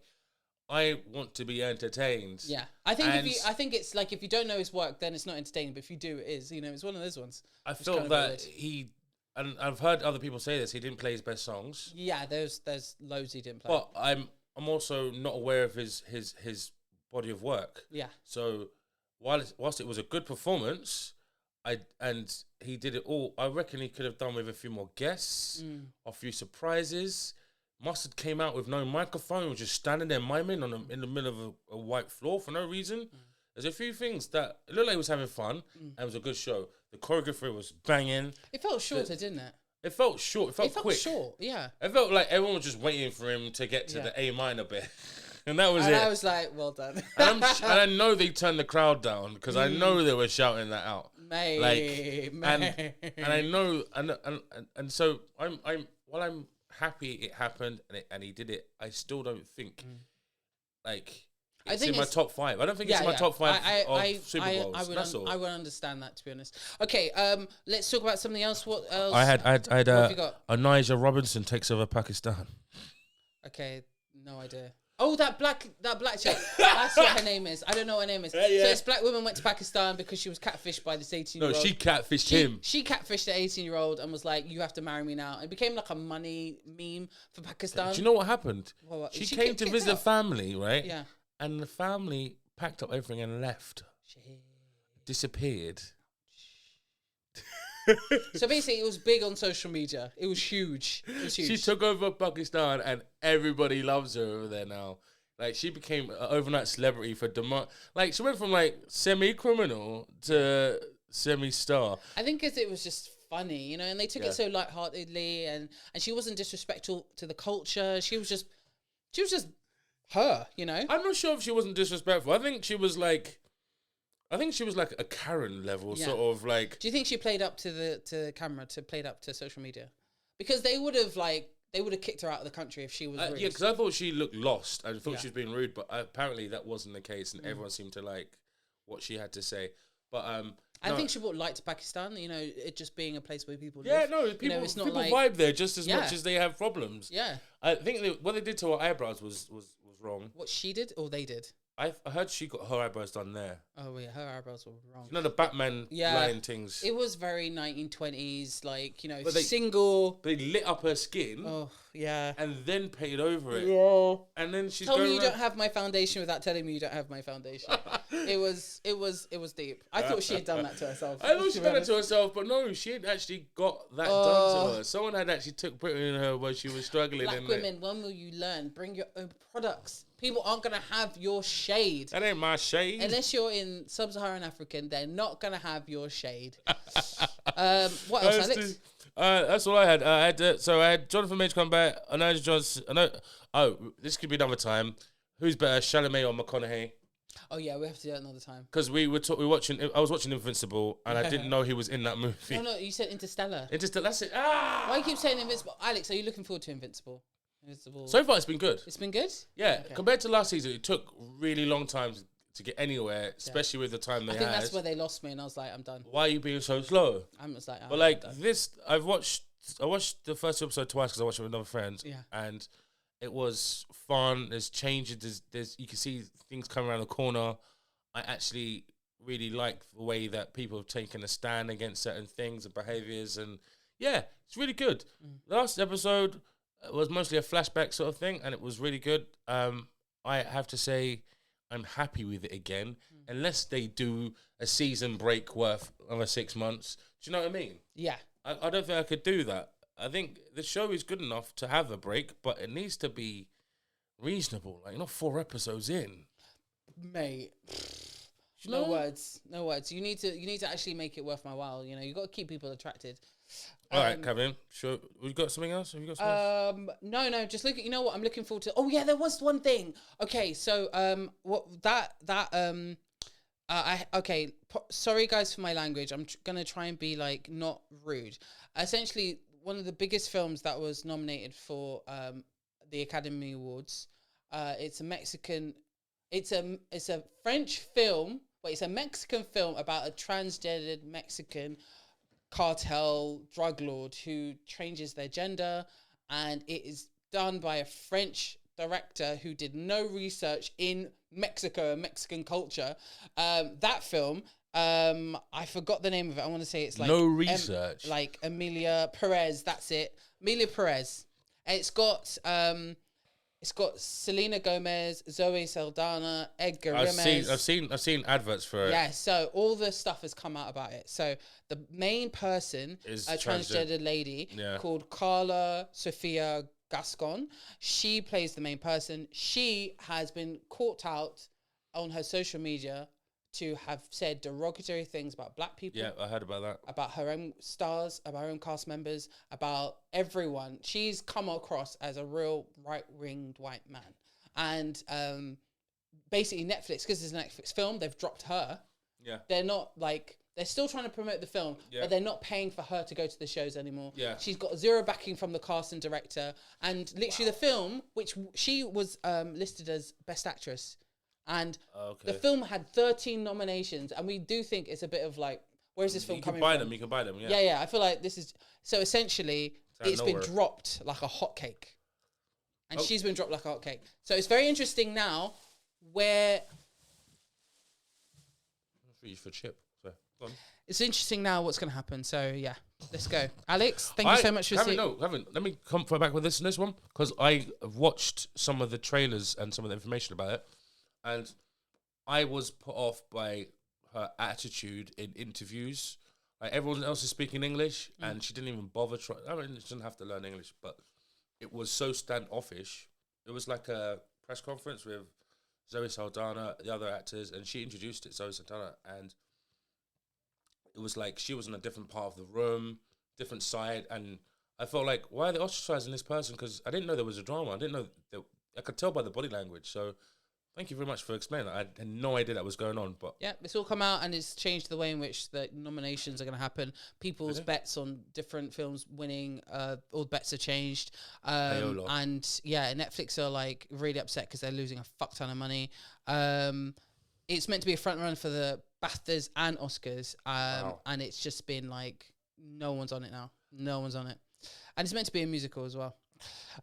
I want to be entertained. Yeah, I think it's like if you don't know his work, then it's not entertaining. But if you do, it is. It's one of those ones. I felt that and I've heard other people say this. He didn't play his best songs. Yeah, there's loads he didn't play. But I'm also not aware of his body of work. Yeah. So whilst it was a good performance, he did it all. I reckon he could have done with a few more guests, a few surprises. Mustard came out with no microphone, was just standing there miming in the middle of a white floor for no reason. There's a few things that it looked like he was having fun, and it was a good show. The choreography was banging. It felt shorter, didn't it? It felt short. It felt quick. Short, yeah. It felt like everyone was just waiting for him to get to the A minor bit. And that was it. I was like, well done. and I know they turned the crowd down because I know they were shouting that out. Mate. And I know, and so while I'm happy it happened and he did it, I still don't think it's in my top 5. I don't think it's in my top 5 of Super Bowls. That's all. I would understand that, to be honest. Okay, let's talk about something else. What else? I had what have you got? Elijah Robinson takes over Pakistan. Okay, no idea. Oh, that black chick. That's what her name is. I don't know what her name is. Yeah. So this black woman went to Pakistan because she was catfished by this 18-year-old. No, she catfished him. She catfished the 18-year-old and was like, you have to marry me now. It became like a money meme for Pakistan. Do you know what happened? What? She came to visit family, right? Yeah. And the family packed up everything and left. Shit. Disappeared. So basically, it was big on social media. It was huge. She took over Pakistan and everybody loves her over there now. Like, she became an overnight celebrity for demand. Like, she went from, like, semi-criminal to semi-star. I think because it was just funny, you know, and they took it so lightheartedly, and she wasn't disrespectful to the culture. She was just her, you know. I'm not sure if she wasn't disrespectful. I think she was like a Karen level, sort of like. Do you think she played up to the camera, played up to social media? Because they would have kicked her out of the country if she was rude. Yeah, because I thought she looked lost. I thought she was being rude, but apparently that wasn't the case, and everyone seemed to like what she had to say. But I think she brought light to Pakistan. You know, it just being a place where people live. Yeah, no, people, you know, it's not people like, vibe there just as much as they have problems. Yeah, I think what they did to her eyebrows was wrong. What she did or they did? I heard she got her eyebrows done there. Oh yeah, her eyebrows were wrong. You know the Batman line things. It was very 1920s, like, you know, But single. They lit up her skin. Oh yeah. And then painted over it. Yeah. And then she's Tell me going you around. don't have my foundation without telling me you don't have my foundation. It was deep. I thought she had done that to herself. I thought she done it to herself, but no, she had actually got that done to her. Someone had actually took put in her while she was struggling. Black women, when will you learn? Bring your own products. People aren't gonna have your shade. That ain't my shade. Unless you're in sub-Saharan African, they're not gonna have your shade. What else, Alex? That's all I had. I had Jonathan Major come back. Elijah Johnson. This could be another time. Who's better, Chalamet or McConaughey? Oh yeah, we have to do that another time. Because we were watching. I was watching Invincible, and I didn't know he was in that movie. No, you said Interstellar. Interstellar. That's it. Why you keep saying Invincible? Alex, are you looking forward to Invincible? So far, it's been good. It's been good? Yeah, compared to last season, it took really long time to get anywhere, especially with the time they had. I think that's where they lost me, and I was like, I'm done. Why are you being so slow? I'm just like, but like this, I watched the first episode twice because I watched it with another friend. Yeah. And it was fun. There's changes. There's you can see things coming around the corner. I actually really like the way that people have taken a stand against certain things and behaviors, and yeah, it's really good. Last episode was mostly a flashback sort of thing, and it was really good. I have to say, I'm happy with it again, unless they do a season break worth another 6 months. Do you know what I mean? Yeah. I don't think I could do that. I think the show is good enough to have a break, but it needs to be reasonable. Like, not 4 episodes in. Mate. No words. You need to actually make it worth my while. You know, you got to keep people attracted. All right, Kevin. Sure. We got something else? Have you got something else? No. Just look. You know what? I'm looking forward to. Oh yeah, there was one thing. Okay, so sorry guys for my language. I'm gonna try and be like not rude. Essentially, one of the biggest films that was nominated for the Academy Awards. It's a Mexican. It's a French film, but it's a Mexican film about a transgendered Mexican cartel drug lord who changes their gender, and it is done by a French director who did no research in Mexico and Mexican culture. That film, I forgot the name of it. I want to say it's like no research, like Emilia Perez. That's it, Emilia Perez. And it's got It's got Selena Gomez, Zoe Saldana, Edgar I've Ramirez. I've seen adverts for it. Yeah, so all the stuff has come out about it. So the main person, Is a transgender lady called Carla Sofia Gascon. She plays the main person. She has been caught out on her social media to have said derogatory things about black people. Yeah, I heard about that. About her own stars, about her own cast members, about everyone. She's come across as a real right-winged white man. And basically Netflix, because it's a Netflix film, they've dropped her. Yeah. They're not like, they're still trying to promote the film, but they're not paying for her to go to the shows anymore. Yeah. She's got zero backing from the cast and director. And literally the film, which she was listed as Best Actress, and the film had 13 nominations, and we do think it's a bit of like, where's this film coming from? You can buy them, yeah. Yeah, I feel like this is... So essentially, it's been dropped like a hotcake. And she's been dropped like a hotcake. So it's very interesting now where... For chip. So, go on. It's interesting now what's going to happen. So, yeah, let's go. Alex, thank you so much for seeing... Let me come back with this one, because I watched some of the trailers and some of the information about it. And I was put off by her attitude in interviews. Like, everyone else is speaking English, and she didn't even bother trying. I mean, she didn't have to learn English, but it was so standoffish. It was like a press conference with Zoe Saldana, the other actors, and she introduced it, Zoe Saldana, and it was like she was in a different part of the room, different side, and I felt like, why are they ostracizing this person? Because I didn't know there was a drama. I didn't know I could tell by the body language. So thank you very much for explaining that. I had no idea that was going on. But yeah, it's all come out, and it's changed the way in which the nominations are going to happen. People's bets on different films winning, all the bets are changed. And yeah, Netflix are like really upset because they're losing a fuck ton of money. It's meant to be a front run for the BAFTAs and Oscars. And it's just been like, no one's on it now. No one's on it. And it's meant to be a musical as well.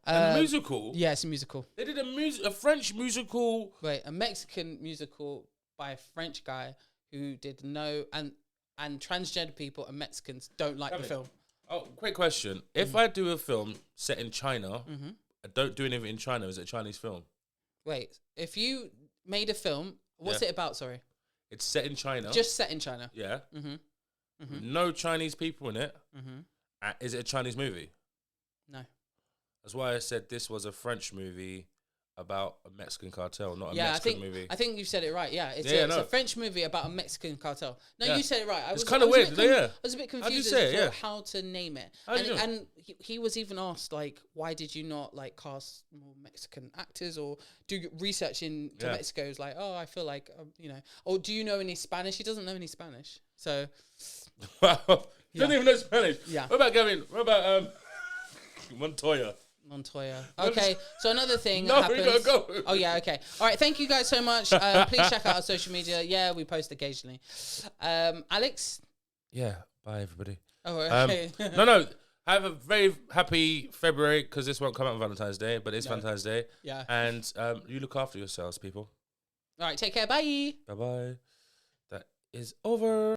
A musical? Yeah, it's a musical. They did a French musical. Wait, a Mexican musical by a French guy who did and transgender people and Mexicans don't like the film. Oh, quick question. If I do a film set in China, I don't do anything in China, is it a Chinese film? Wait, if you made a film, what's it about, sorry? It's set in China. Just set in China. Yeah. No Chinese people in it. Is it a Chinese movie? No. That's why I said this was a French movie about a Mexican cartel, not a Mexican movie. I think you said it right. Yeah, it's a French movie about a Mexican cartel. No, you said it right. It's kind of weird. I was a bit confused as to how to name it. And he was even asked, like, why did you not like cast more Mexican actors or do research into Mexico? He was like, oh, I feel like or do you know any Spanish? He doesn't know any Spanish, so. Doesn't even know Spanish. Yeah. What about Gavin? What about Montoya? Okay, so another thing happens. We gotta go. Oh yeah, okay. All right, thank you guys so much. Please check out our social media. Yeah, we post occasionally. Alex? Yeah, bye everybody. Oh, okay. No. Have a very happy February, because this won't come out on Valentine's Day, but it's Valentine's Day. Yeah. And you look after yourselves, people. All right, take care. Bye. Bye-bye. That is over.